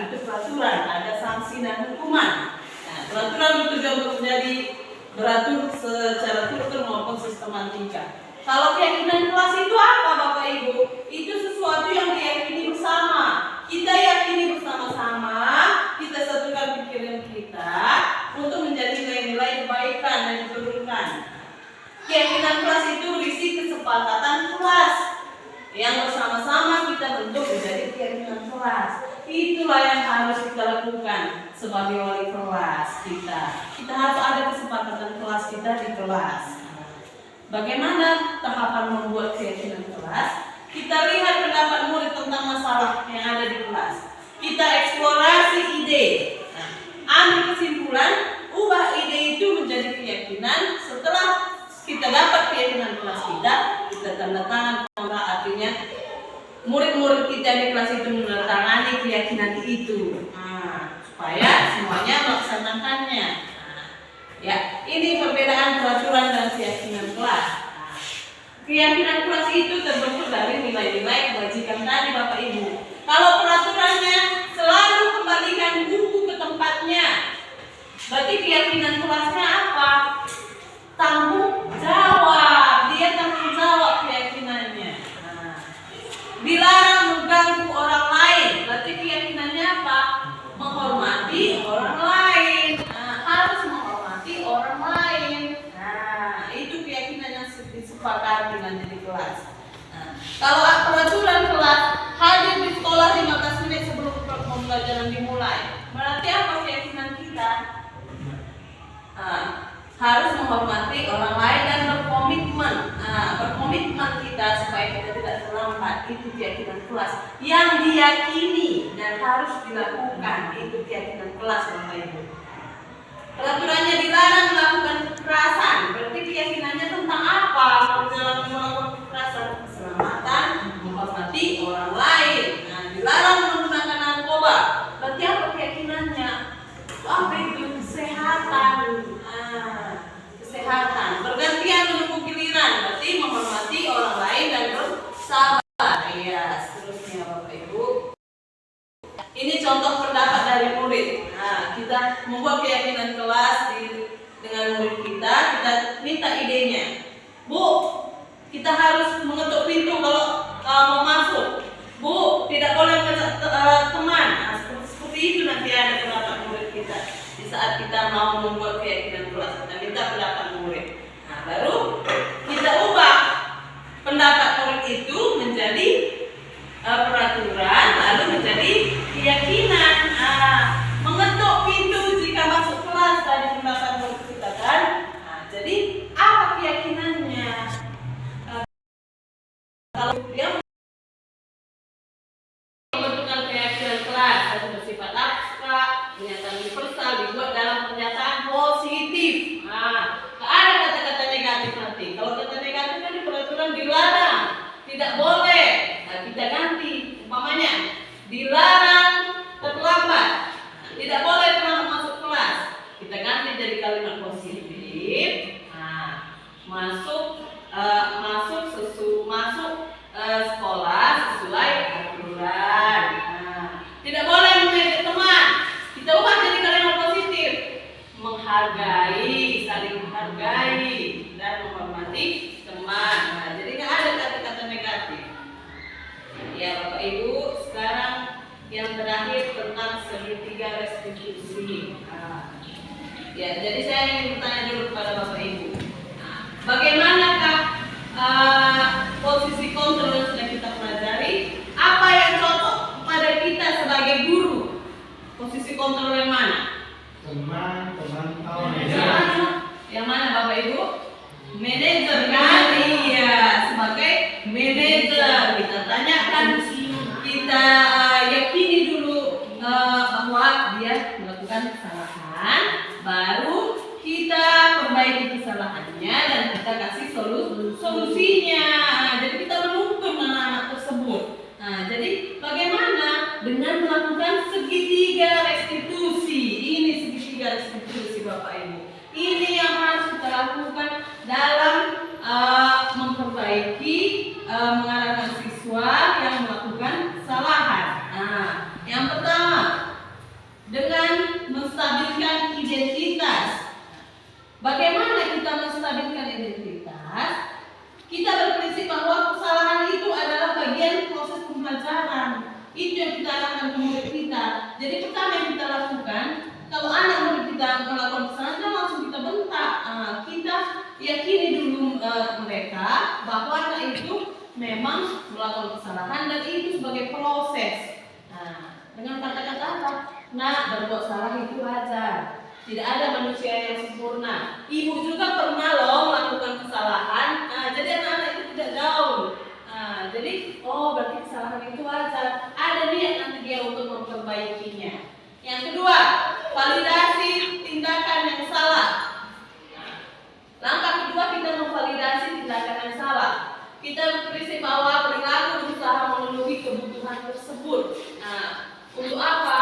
itu peraturan, ada sanksi dan hukuman. Nah, peraturan bertujuan untuk menjadi beratur secara struktur maupun sistematika. Kalau keyakinan kelas itu apa Bapak Ibu? Itu sesuatu yang diyakini bersama. Kita yakini bersama-sama, kita satukan pikiran kita untuk menjadi nilai-nilai kebaikan dan keburukan. Keyakinan kelas itu berisi kesepakatan kelas yang bersama-sama kita bentuk menjadi keyakinan kelas. Itulah yang harus kita lakukan sebagai wali kelas kita. Kita harus ada kesepakatan kelas kita di kelas. Bagaimana tahapan membuat keyakinan kelas? Kita lihat pendapat murid tentang masalah yang ada di kelas. Kita eksplorasi ide. Ambil kesimpulan, ubah ide itu menjadi keyakinan. Setelah kita dapat keyakinan kelas kita tanda tangan kontrak, artinya murid-murid kita di kelas itu menandatangani keyakinan itu. Supaya semuanya melaksanakannya. Ya, ini perbedaan peraturan dan keyakinan kelas. Keyakinan kelas itu terbentuk dari nilai-nilai kebajikan tadi Bapak Ibu. Kalau peraturannya selalu kembalikan buku ke tempatnya, berarti keyakinan kelasnya apa? Tanggung jawab. Dia tanggung jawab keyakinannya. Dilarang mengganggu orang lain, berarti keyakinannya apa? Menghormati orang lain. Harus menghormati orang lain. Itu keyakinan yang disepakati nanti di kelas. Kalau peraturan kelas, hadir di sekolah 15 menit sebelum pembelajaran dimulai, berarti apa keyakinan kita? Harus menghormati orang lain dan berkomitmen. Berkomitmen kita supaya kita tidak terlambat. Itu keyakinan kelas yang diyakini dan harus dilakukan. Itu keyakinan kelas Bapak Ibu. Peraturannya dilarang melakukan kekerasan, berarti keyakinannya tentang apa? Dalam melakukan kekerasan, keselamatan, menghormati orang lain. Dilarang menggunakan narkoba, berarti apa keyakinannya? Apa itu? Kesehatan. Kesehatan. Bergantian menunggu giliran, berarti menghormati orang lain dan bersabar. Ya, seterusnya Bapak Ibu. Ini contoh pendapat dari murid. Kita membuat keyakinan kelas dengan murid kita minta idenya. Bu, kita harus mengetuk pintu kalau mau masuk. Bu, tidak boleh mengajak teman. Seperti itu nanti ada pendapat murid kita. Di saat kita mau membuat keyakinan kelas, kita minta pendapat murid. Baru kita ubah pendapat murid itu menjadi peraturan, lalu menjadi keyakinan. Mengetuk pintu jika masuk kelas dari pendapat murid kita kan. Jadi apa keyakinannya? Kalau dia membentukkan keyakinan kelas atau bersifat abstrak, pernyataan universal dibuat dalam pernyataan positif. Ada kata-kata negatif nanti. Kalau kata negatif kan di peraturan dilarang, tidak boleh. Kita ganti, umpamanya dilarang terlambat, tidak boleh terlambat masuk kelas. Kita ganti jadi kalimat positif. Masuk sekolah sesuai aturan. Tidak boleh mengejek teman. restitusi. Ya, jadi saya ingin bertanya dulu kepada Bapak Ibu. Bagaimanakah posisi kontrol yang sudah kita pelajari? Apa yang cocok kepada kita sebagai guru? Posisi kontrol yang mana? Teman tahu Yang mana Bapak Ibu? Manajer kan? Iya, sebagai manajer kita tanyakan, kita yakini dulu bahwa dia melakukan kesalahan, baru kita perbaiki kesalahannya dan kita kasih solusinya. Jadi kita menuntun anak-anak tersebut. Nah, jadi bagaimana dengan melakukan segitiga restitusi? Ini segitiga restitusi Bapak Ibu. Ini yang harus kita lakukan dalam memperbaiki mengarahkan siswa yang melakukan kesalahan. Nah, yang pertama dengan menstabilkan identitas. Bagaimana kita menstabilkan identitas? Kita berprinsip bahwa kesalahan itu adalah bagian proses pembelajaran. Itu yang kita arahkan ke murid kita. Jadi pertama yang kita lakukan, kalau anak murid kita melakukan kesalahan, kita langsung kita bentak. Kita yakini dulu mereka bahwa anak itu memang melakukan kesalahan dan itu sebagai proses. Dengan kata-kata apa? Nah, berbuat salah itu wajar. Tidak ada manusia yang sempurna. Ibu juga pernah loh melakukan kesalahan. Jadi anak-anak itu tidak gaul. Jadi, berarti kesalahan itu wajar. Ada niat nanti dia untuk memperbaikinya. Yang kedua, validasi tindakan yang salah. Langkah kedua, kita memvalidasi tindakan yang salah. Kita berprinsip bahwa perilaku berusaha memenuhi kebutuhan tersebut. Untuk apa?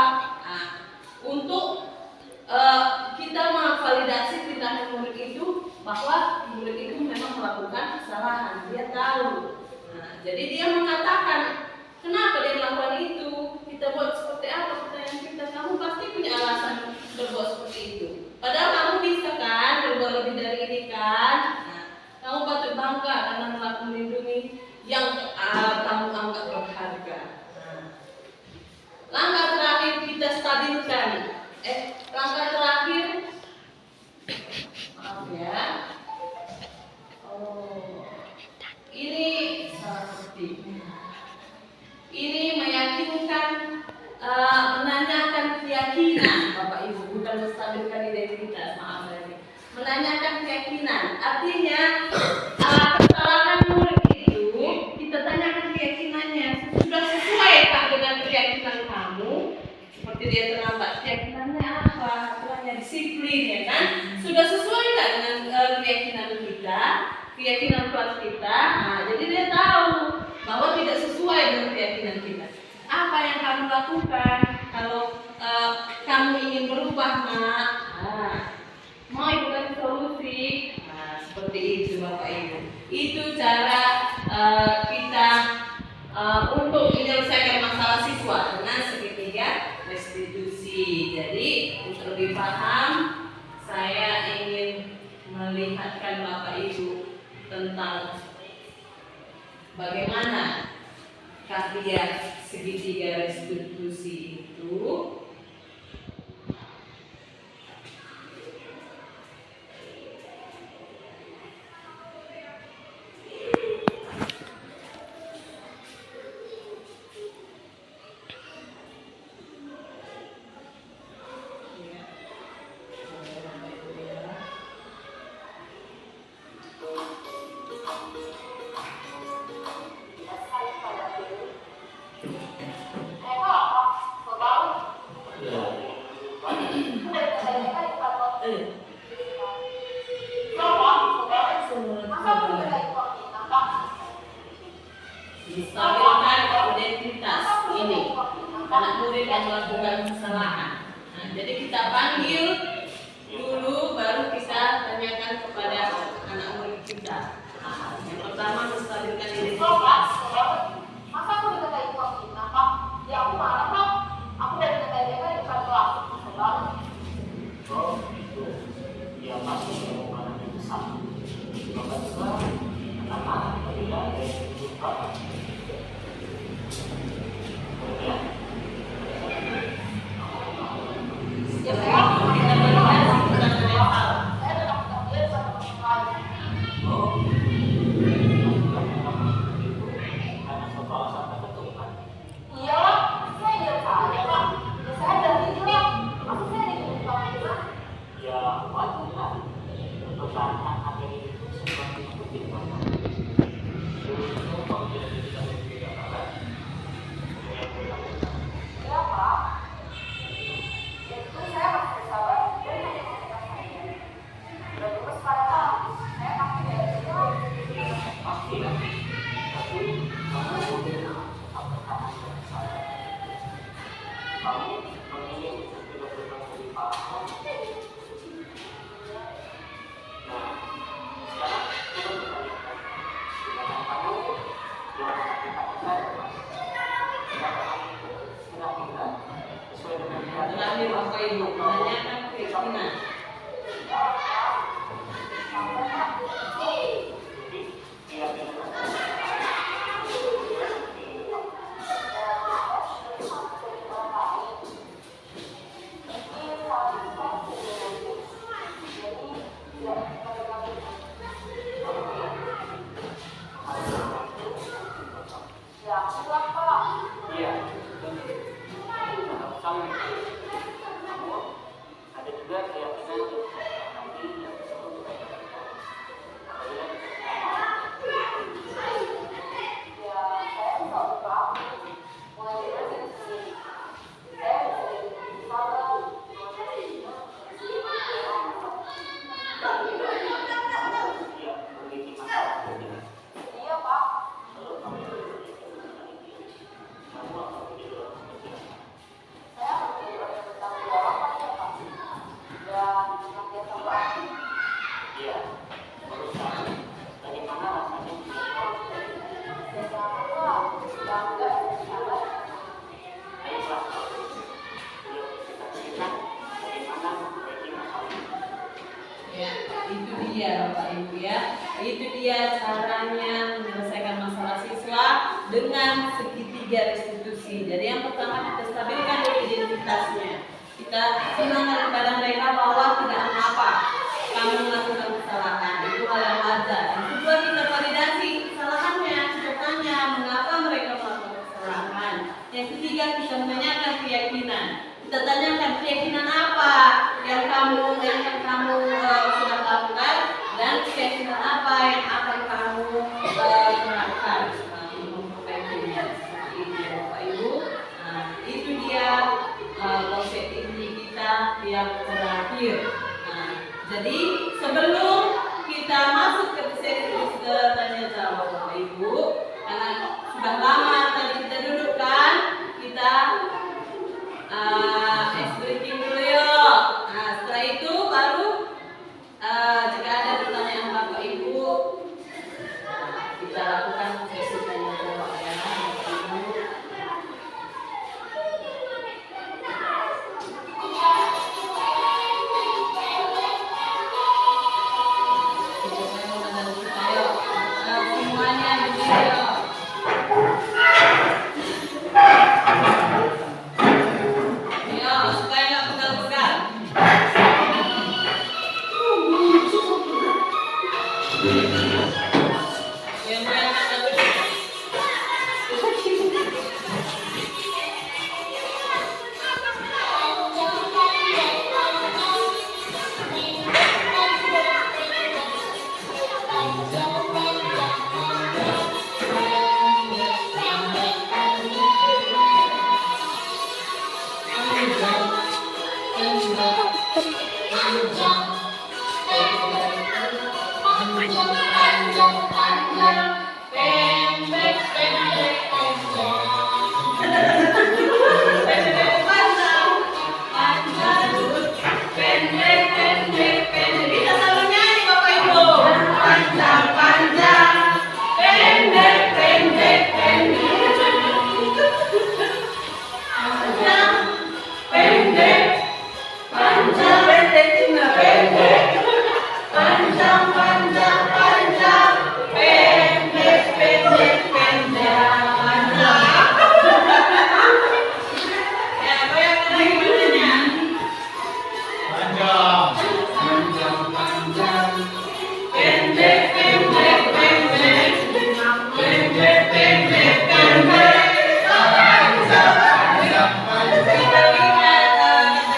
Untuk kita memvalidasi tindakan murid itu bahwa murid itu memang melakukan kesalahan, dia tahu. Jadi dia mengatakan kenapa dia melakukan itu, kita buat seperti apa, pertanyaan kita, kamu pasti punya alasan berbuat seperti itu. Padahal kamu bisa kan berbuat lebih dari ini kan. Kamu patut bangga karena telah melindungi yang kamu anggap berharga. Langkah terakhir kita stabilkan. Langkah terakhir, maaf ya. Ini salah seperti ini meyakinkan, menanyakan keyakinan Bapak Ibu, bukan menstabilkan identitas. Maaf tadi. Menanyakan keyakinan, artinya kesalahan murid itu kita tanyakan keyakinannya sudah sesuai tak dengan keyakinan kamu. Seperti dia terlambat, keyakinannya apa? Keyakinannya disiplin, ya kan? Sudah sesuai tak dengan keyakinan kita, keyakinan kelas kita? Jadi dia tahu bahwa tidak sesuai dengan keyakinan kita. Apa yang kamu lakukan kalau kamu ingin berubah, nak? Mau ibu kasih solusi? Seperti itu Bapak Ibu. Itu cara kita untuk menyelesaikan masalah siswa dengan segitiga restitusi. Jadi untuk lebih paham, saya ingin melihatkan Bapak Ibu tentang bagaimana khasiat segitiga restitusi itu. Distabilkan identitas ini anak murid yang melakukan kesalahan. Jadi kita panggil dulu, baru kita tanyakan kepada anak murid kita. Yang pertama menstabilkan identitas. Masa aku dikatain uang kita, Pak? Ya aku marah, Pak. Aku dari dikatain dia kan di depan kelas. Sebab itu dia pasti mau mana yang besar. Maka juga anak-anak tidak ada yang berubah. ya saya Ibu, menanyakan keyakinan. Iya, sama. Namun ada juga keyakinan nanti yang disebut ya memiliki masalah dengan lalu kamu kamu akan menjadi orang seperti iya, menurut kamu bagaimana rasanya menjadi orang seperti itu? Baiklah, yuk kita berikan bagaimana memperbaiki masalah ini. Ya, itu dia Bapak Ibu ya. Itu dia caranya menyelesaikan masalah siswa dengan segitiga restitusi. Jadi yang pertama kita stabilkan dulu identitasnya. Kita senangkan kepada mereka bahwa tidak mengapa kamu melakukan kesalahan, itu hal yang wajar. Yang kedua kita validasi kesalahannya, kita tanya mengapa mereka melakukan kesalahan. Yang ketiga kita menanyakan keyakinan. Kita tanyakan keyakinan apa yang kamu sudah lakukan dan keyakinan apa yang akan kamu terapkan untuk memperbaikinya. Seperti itu ya Bapak Ibu. Nah, itu dia konsep ini kita yang terakhir. Nah, jadi sebelum kita masuk ke sesi tanya jawab Bapak Ibu, karena sudah lama tadi kita dudukkan, kita ice breaking dulu yuk. Nah, setelah itu baru jika ada pertanyaan Bapak Ibu, kita lakukan sesi tanya jawab ya Bapak Ibu. Semuanya duduk yuk. Supaya nggak pegal-pegal. Yang berangkat dulu. Kita selalu nyanyi Bapak Ibu. Panjang, panjang, pendek, pendek, pendek. Panjang, pendek, panjang, pendek, pendek. Panjang, panjang, panjang, pendek, pendek, pendek. Panjang. Ya, goyangkan lagi badannya. Pendek, pendek, pendek. Pendek, pendek, pendek. Kita lihat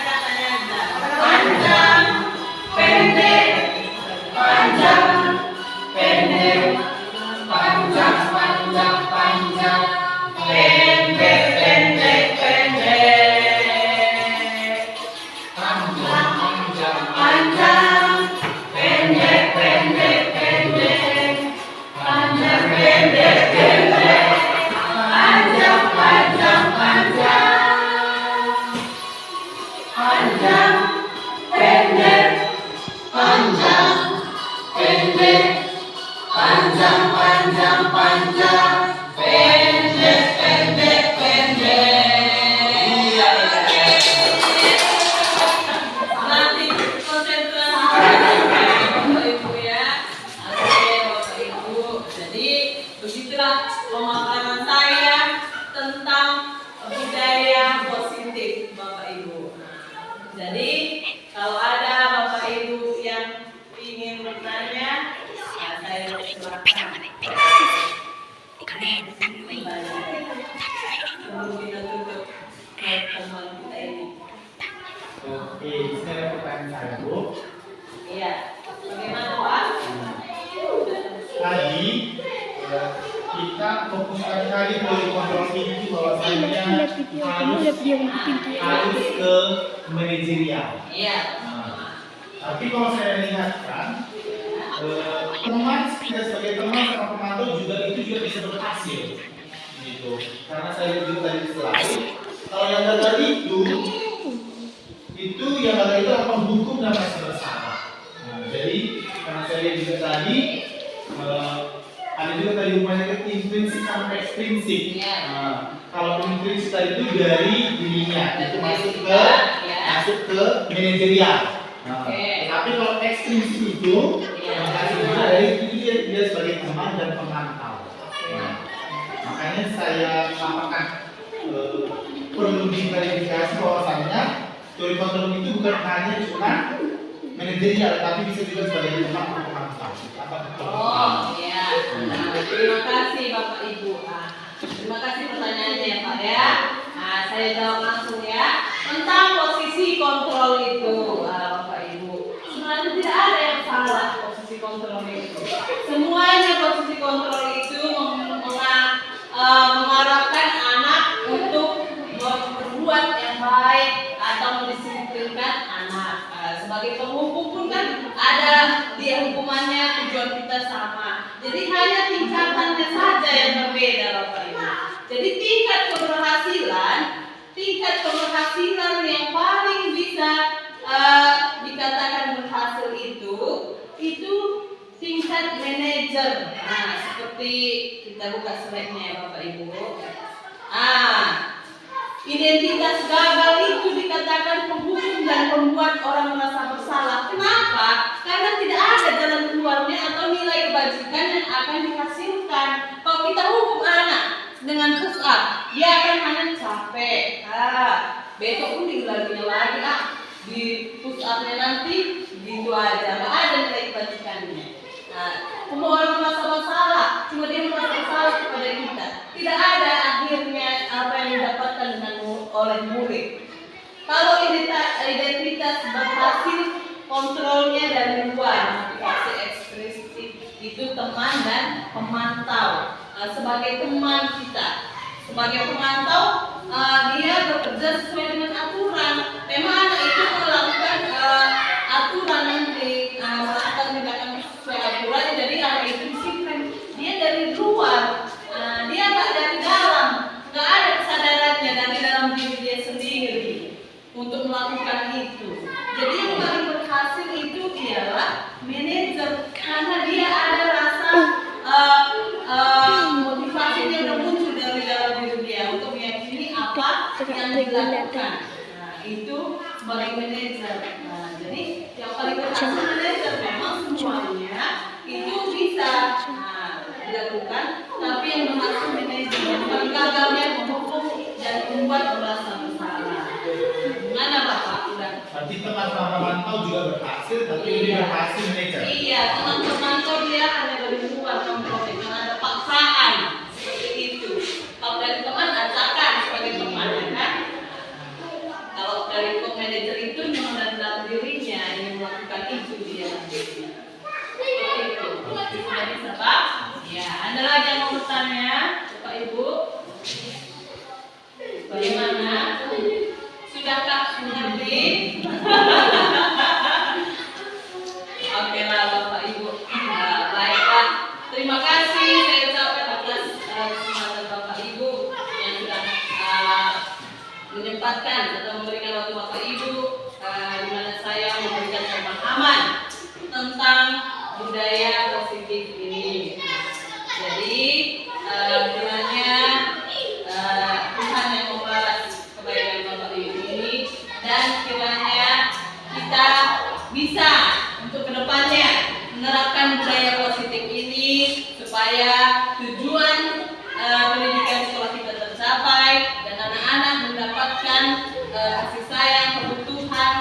kata-katanya. Panjang, pendek, panjang, pendek. Panjang, panjang, panjang. Pendek, pendek, pendek. Panjang, panjang, panjang. Pendek, pendek, pendek. Panjang, pendek, pendek. Panjang, panjang, panjang. Panjang, pendek, panjang, pendek. Panjang, panjang, panjang. Pendek, pendek, pendek. Jadi kalau ada Bapak Ibu yang ingin bertanya, saya silakan. Sebelum kita tutup pertemuan kita ini. Oke, ini ada pertanyaan saya, Bu. Iya. Bagaimana Pak? Tadi kita fokuskan kali dari kontrol itu bahwasanya harus ke manajerial. Iya. Tapi kalau saya lihatkan teman kita sebagai teman sama pemantau juga itu juga bisa berhasil, gitu. Karena saya lihat juga tadi slide, kalau yang gagal itu yang gagal itu adalah penghukum dan merasa bersalah. Jadi karena saya lihat juga tadi ada juga tadi upaya intrinsik sampai ekstrinsik. Kalau intrinsik tadi itu dari dirinya itu masuk ke manajerial. Tapi kalau ekstrinsik itu dari dia sebagai teman dan pemantau. Makanya saya apakah perlu diklarifikasi bahwasannya teori kontrol itu bukan hanya cuma manajerial, tapi bisa juga sebagai teman dan pemantau. Oh ya. Terima kasih Bapak Ibu. Terima kasih pertanyaannya ya Pak ya. Saya jawab langsung ya. Tentang posisi kontrol itu, Bapak Ibu. Sebenarnya tidak ada yang salah posisi kontrol itu. Semuanya posisi kontrol itu mengarahkan anak untuk berbuat yang baik atau mendisiplinkan anak. Sebagai penghukum pun kan ada dia hukumannya, tujuan kita sama. Jadi hanya tingkatannya saja yang berbeda Bapak Ibu. Jadi tingkat keberhasilan yang paling bisa dikatakan berhasil itu tingkat manajer. Seperti kita buka slide-nya ya Bapak Ibu. Identitas gagal itu dikatakan penghukum dan membuat orang merasa bersalah. Kenapa? Karena tidak ada jalan keluarnya atau nilai kebajikan yang akan dihasilkan. Kalau kita hukum anak dengan push up, dia akan hanya capek. Besok pun diulanginya lagi. Di push up-nya nanti gitu aja. Nggak ada nilai kebajikannya. Semua orang merasa bersalah, cuma dia merasa bersalah kepada kita. Tidak ada akhirnya apa yang didapatkan oleh murid. Kalau identitas berhasil, kontrolnya dari luar, motivasi ekspresif itu teman dan pemantau. Sebagai teman kita, sebagai pemantau, dia bekerja sesuai dengan aturan. Memang anak itu melakukan aturan yang melakukan tindakan sesuai aturan, jadi anak itu disiplin. Dia dari luar, dia nggak dari dalam, nggak ada kesadarannya dari dalam diri dia sendiri untuk melakukan itu. Jadi yang paling berhasil itu ialah manajer, karena dia ada rasa motivasinya udah muncul dari dalam diri dia untuk meyakini apa yang dilakukan. Itu sebagai manajer. Jadi yang paling berhasil manajer memang semuanya itu bisa dilakukan, tapi yang berhasil manajer yang paling gagalnya menghukum dan membuat merasa bersalah. Gimana Bapak? Berarti teman-teman pemantau juga berhasil, tapi lebih berhasil manajer. Iya, teman-teman pemantau dia hanya dari luar kontrolnya, karena ada paksaan seperti itu. Kalau dari teman ajakan sebagai teman, ya kan? Kalau dari manajer itu memang dari dalam dirinya yang melakukan itu dia. Seperti itu. Sudah bisa Pak? Ya, ada lagi yang mau bertanya, Bapak Ibu? Bagaimana? Sudahkah mengerti? Oke lah Bapak Ibu. Baiklah. Terima kasih saya ucapkan atas kesempatan Bapak Ibu yang sudah menyempatkan atau memberikan waktu Bapak Ibu di mana saya memberikan pemahaman tentang budaya positif ini. Jadi kiranya Tuhan yang membalas kebaikan Bapak Ibu ini, dan kiranya kita bisa untuk kedepannya menerapkan budaya positif ini supaya tujuan pendidikan sekolah kita tercapai dan anak-anak mendapatkan kasih sayang, kebutuhan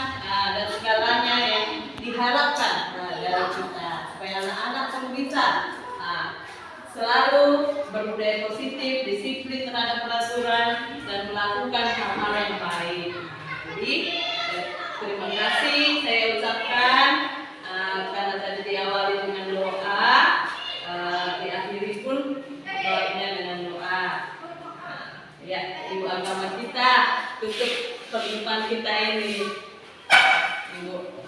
selalu berbudaya positif, disiplin terhadap peraturan, dan melakukan hal-hal yang baik. Jadi terima kasih saya ucapkan karena tadi diawali dengan doa, diakhiri pun doanya dengan doa. Ya, ibu agama kita tutup perjumpaan kita ini. Ibu.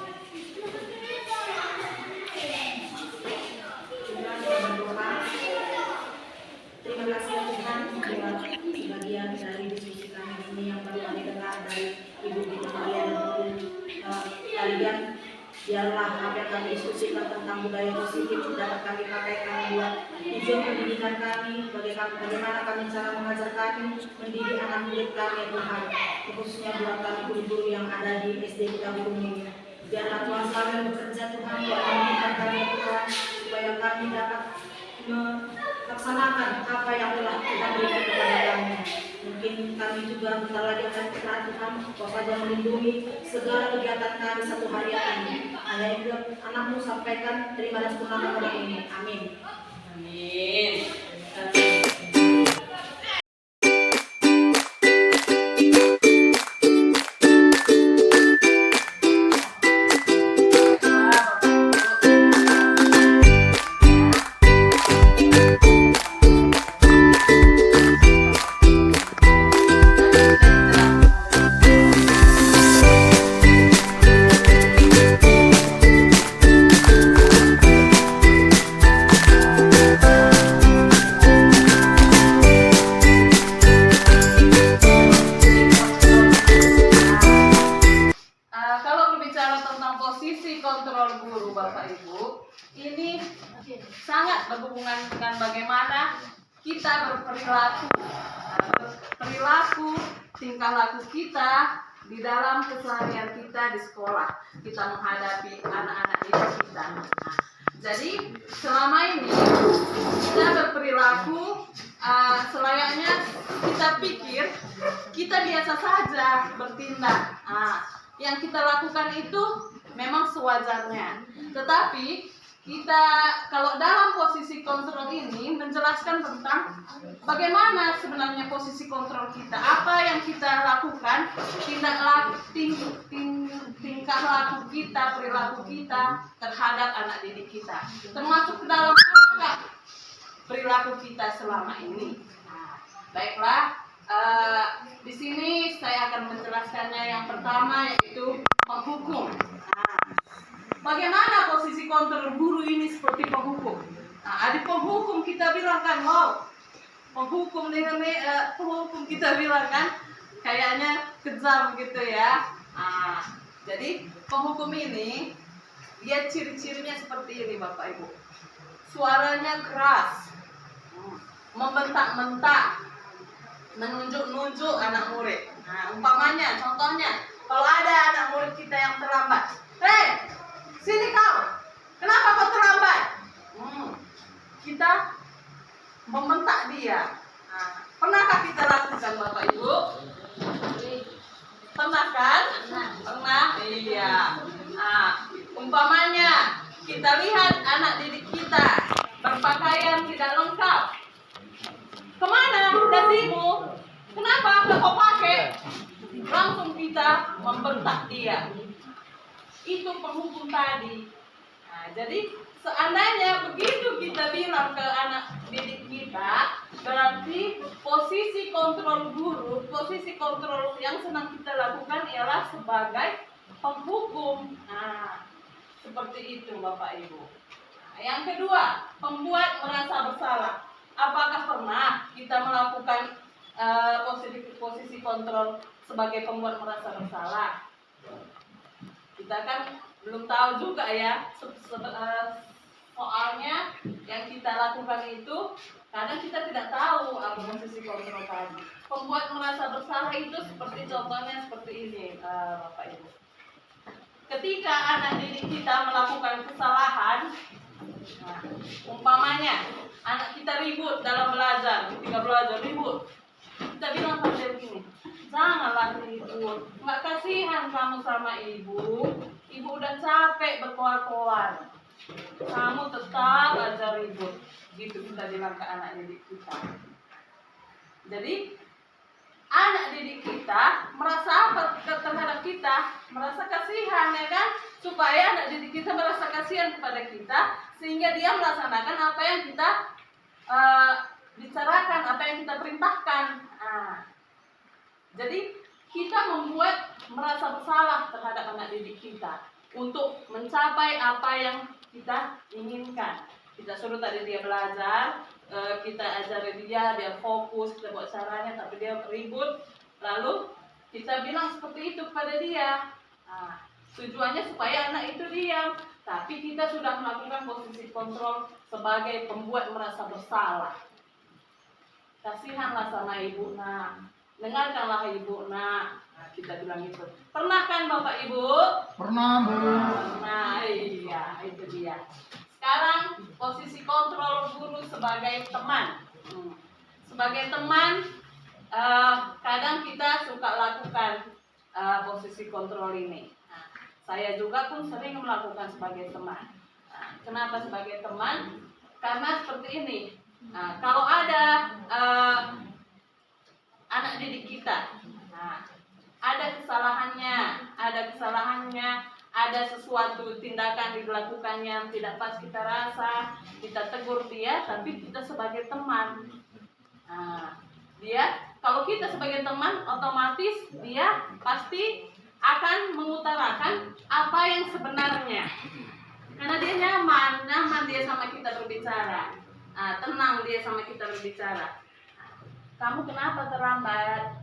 Terima kasih ya Tuhan buat sebagian dari diskusi kami ini yang baru kami dengar dari Ibu Maria dan kalian. Biarlah apa yang kami diskusikan tentang budaya positif dapat kami pakaikan buat tujuan pendidikan kami, bagaimana kami cara mengajar kami, mendidik anak murid kami ya Tuhan, khususnya buat kami guru-guru yang ada di SD kita Burung ini. Biarlah Tuhan selalu yang bekerja Tuhan buat mendidikan kami ya Tuhan, supaya kami dapat melaksanakan apa yang telah kita berikan kepada kami. Mungkin kami juga bentar lagi akan berdoa Tuhan, Kau saja melindungi segala kegiatan kami satu hari ini. Hanya itu anakmu sampaikan, terima dan sempurna pada ini. Amin. Amin. Posisi kontrol guru Bapak Ibu ini sangat berhubungan dengan bagaimana kita berperilaku, tingkah laku kita di dalam keseharian kita di sekolah, kita menghadapi anak-anak didik kita. Jadi selama ini kita berperilaku selayaknya kita pikir kita biasa saja bertindak. Yang kita lakukan itu memang sewajarnya. Tetapi kita kalau dalam posisi kontrol ini menjelaskan tentang bagaimana sebenarnya posisi kontrol kita, apa yang kita lakukan, tingkah laku kita, perilaku kita terhadap anak didik kita, termasuk ke dalam perilaku kita selama ini. Baiklah. Di sini saya akan menjelaskannya. Yang pertama yaitu penghukum. Bagaimana posisi kontrol guru ini seperti penghukum? Di penghukum kita bilang kan, penghukum kita bilang kan, kayaknya kejam gitu ya. Jadi penghukum ini dia ciri-cirinya seperti ini Bapak Ibu. Suaranya keras, membentak-bentak, menunjuk-nunjuk anak murid. Umpamanya, contohnya, kalau ada anak murid kita yang terlambat, "Hei, sini kau, kenapa kau terlambat?" Kita membentak dia. Pernahkah kita lakukan Bapak Ibu? Pernah kan? Pernah? Iya. Umpamanya, kita lihat anak didik kita berpakaian tidak lengkap. Kemana? Udah sibuk. Kenapa nggak kau pakai? Langsung kita membentak dia. Itu penghukum tadi. Jadi seandainya begitu kita bilang ke anak didik kita, berarti posisi kontrol guru, posisi kontrol yang sedang kita lakukan ialah sebagai penghukum. Seperti itu Bapak Ibu. Yang kedua, pembuat merasa bersalah. Apakah pernah kita melakukan posisi kontrol sebagai pembuat merasa bersalah? Kita kan belum tahu juga ya, soalnya yang kita lakukan itu kadang kita tidak tahu apa posisi kontrol tadi. Pembuat merasa bersalah itu seperti contohnya seperti ini Bapak Ibu. Ketika anak didik kita melakukan kesalahan, umpamanya anak kita ribut dalam belajar, ketika belajar ribut, kita bilang pada begini, janganlah ribut, nggak kasihan kamu sama ibu udah capek berkoar-koar. kamu tetap aja ribut. Gitu kita bilang ke anak didik kita. Jadi anak didik kita merasa apa terhadap kita? Merasa kasihan, ya kan? Supaya anak didik kita merasa kasihan kepada kita, sehingga dia melaksanakan apa yang kita bicarakan, apa yang kita perintahkan. Jadi kita membuat merasa bersalah terhadap anak didik kita untuk mencapai apa yang kita inginkan. Kita suruh tadi dia belajar, kita ajari dia biar fokus, kita buat caranya, tapi dia ribut. Lalu kita bilang seperti itu kepada dia. Tujuannya supaya anak itu diam, tapi kita sudah melakukan posisi kontrol sebagai pembuat merasa bersalah. Kasihanlah sama ibu nak, dengarkanlah ibu nak. Kita bilang itu. Pernah kan Bapak Ibu? Pernah, Bu. Nah, iya, itu dia. Sekarang posisi kontrol guru sebagai teman. Sebagai teman, kadang kita suka lakukan posisi kontrol ini. Saya juga pun sering melakukan sebagai teman. Kenapa sebagai teman? Karena seperti ini. Kalau ada anak didik kita, ada kesalahannya, ada sesuatu tindakan dilakukannya yang tidak pas kita rasa, kita tegur dia, tapi kita sebagai teman. Kalau kita sebagai teman, otomatis dia pasti akan mengutarakan apa yang sebenarnya. Karena dia nyaman dia sama kita berbicara, tenang dia sama kita berbicara. Kamu kenapa terlambat?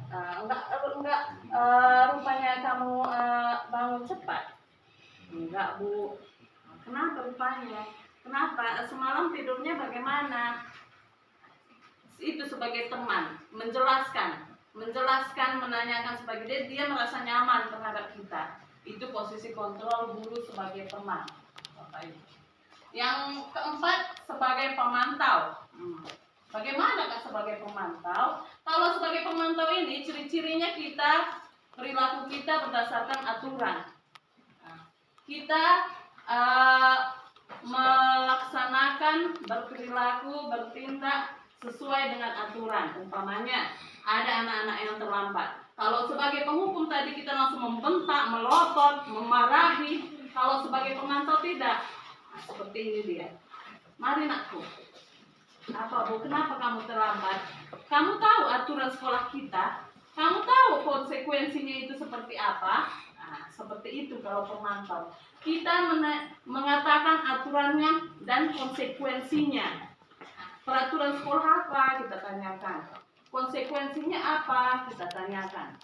Rupanya kamu bangun cepat. Enggak, Bu. Kenapa rupanya? Kenapa? Semalam tidurnya bagaimana? Itu sebagai teman, menjelaskan, menanyakan sebagai dia merasa nyaman terhadap kita. Itu posisi kontrol guru sebagai teman. Yang keempat, sebagai pemantau. Bagaimana Kak sebagai pemantau? Kalau sebagai pemantau ini ciri-cirinya perilaku kita berdasarkan aturan. Kita melaksanakan, berperilaku, bertindak sesuai dengan aturan. Umpamanya ada anak-anak yang terlambat. Kalau sebagai penghukum tadi kita langsung membentak, melotot, memarahi. Kalau sebagai pemantau tidak. Seperti ini dia. Mari nakku. Apa Bu? Kenapa kamu terlambat? Kamu tahu aturan sekolah kita? Kamu tahu konsekuensinya itu seperti apa? Seperti itu kalau pemantau. Kita mengatakan aturannya dan konsekuensinya. Peraturan sekolah apa? Kita tanyakan. Konsekuensinya apa? Kita tanyakan.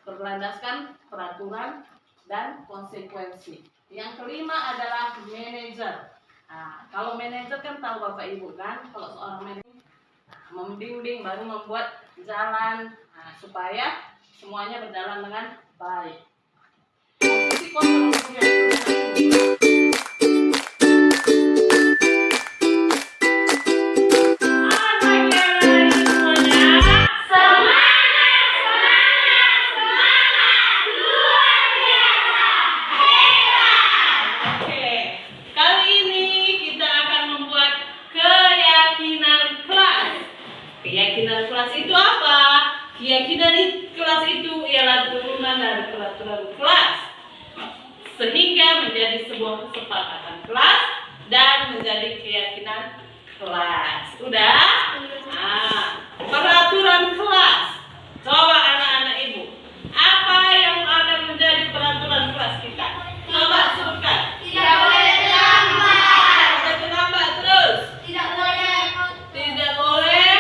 Berlandaskan peraturan dan konsekuensi. Yang kelima adalah manajer. Kalau manajer kan tahu Bapak Ibu kan, kalau seorang manajer membimbing baru membuat jalan supaya semuanya berjalan dengan baik. Posisi kontrolnya. Keyakinan kelas itu apa? Keyakinan di kelas itu ialah turunan dari peraturan kelas, sehingga menjadi sebuah kesepakatan kelas dan menjadi keyakinan kelas. Sudah? Peraturan kelas. Coba anak-anak ibu, apa yang akan menjadi peraturan kelas kita? Coba sebutkan. Tidak boleh terlambat. Tidak terlambat terus. Tidak boleh. Tidak boleh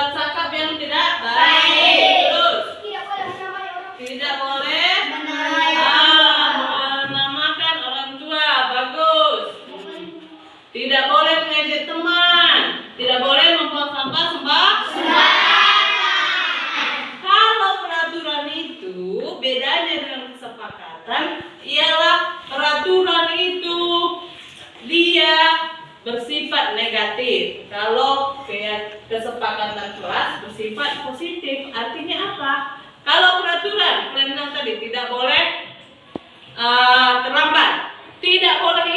cakap yang tidak baik. Terus. Tidak boleh menamai orang. Tidak boleh Menamai menamakan orang tua. Bagus. Tidak boleh mengejek teman. Tidak boleh membuang sampah Kalau peraturan itu bedanya dengan kesepakatan ialah peraturan itu dia bersifat negatif. Kalau kesepakatan kelas bersifat positif. Artinya apa? Kalau peraturan kalian bilang tadi tidak boleh terlambat, tidak boleh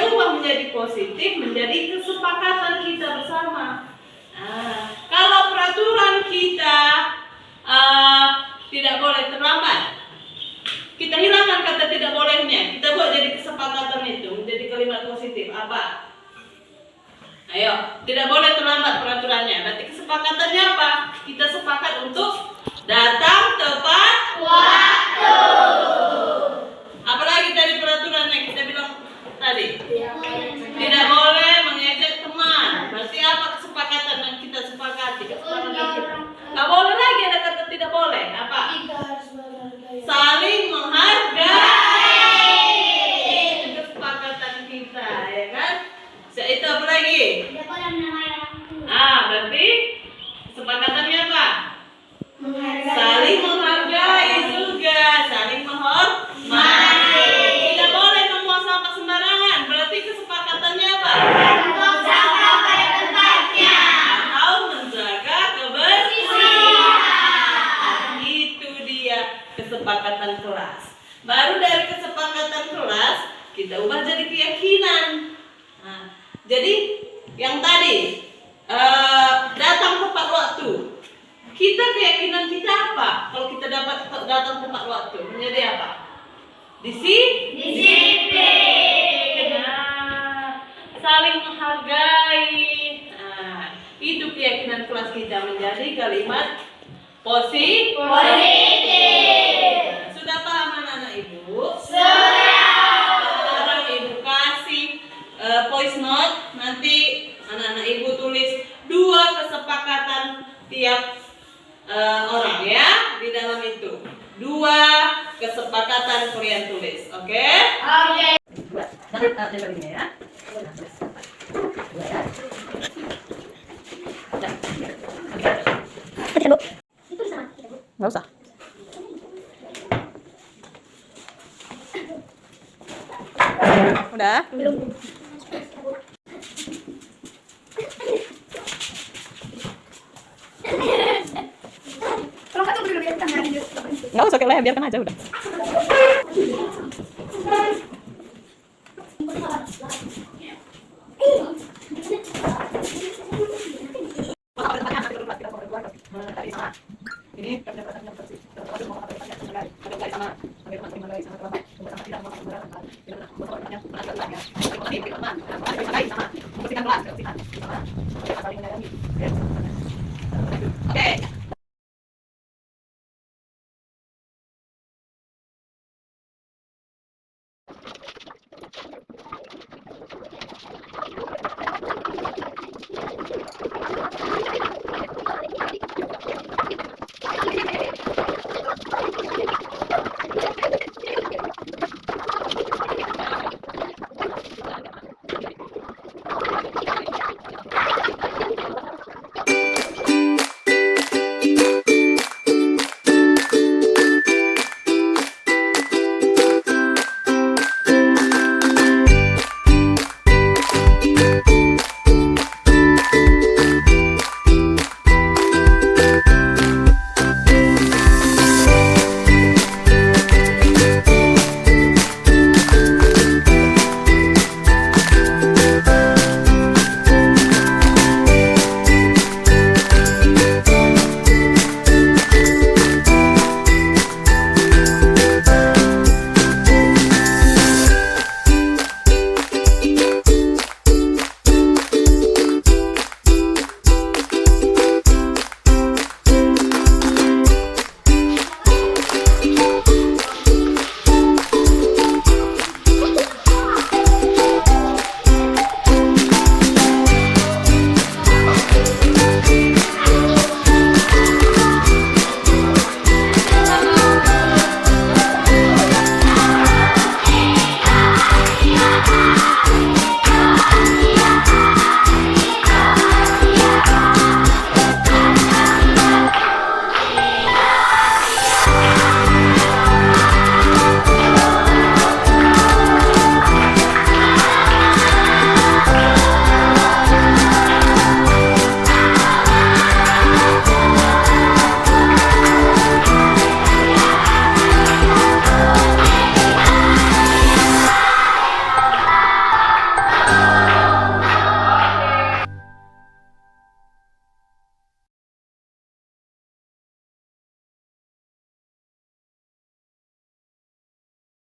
kita ubah menjadi positif, menjadi kesepakatan kita bersama. Kalau peraturan kita tidak boleh terlambat, kita hilangkan kata tidak bolehnya, kita buat jadi kesepakatan itu menjadi kalimat positif. Apa? Ayo, tidak boleh terlambat peraturannya. Berarti kesepakatannya apa? Kita sepakat untuk datang tepat waktu. Apalagi dari peraturannya kita bilang tadi, tidak boleh mengejek teman. Berarti apa kesepakatan yang kita sepakati? Kesepakatan kita. Nggak boleh lagi ada kata tidak boleh. Apa? Saling menghargai. Itu kesepakatan kita, ya kan? Itu apa lagi? Berarti kesepakatannya apa? Saling menghargai juga, saling menghormati. Tidak boleh membuang sampah sembarangan. Berarti kesepakatannya apa? Buang sampah pada tempatnya. Atau menjaga kebersihan. Itu dia kesepakatan kelas. Baru dari kesepakatan kelas kita ubah jadi keyakinan. Jadi yang tadi datang tepat waktu. Kita keyakinan kita apa? Kalau kita dapat datang tepat waktu menjadi apa? Disiplin. Saling menghargai. Itu keyakinan kelas kita menjadi kalimat positif. Sudah paham anak-anak ibu? Sekarang ibu kasih voice note. Nanti anak-anak ibu tulis 2 kesepakatan tiap orang ya di dalam itu. 2 kesepakatan kalian tulis, oke? Nggak usah. Udah? Belum. Nggak usah, kayak biarkan aja udah. Ini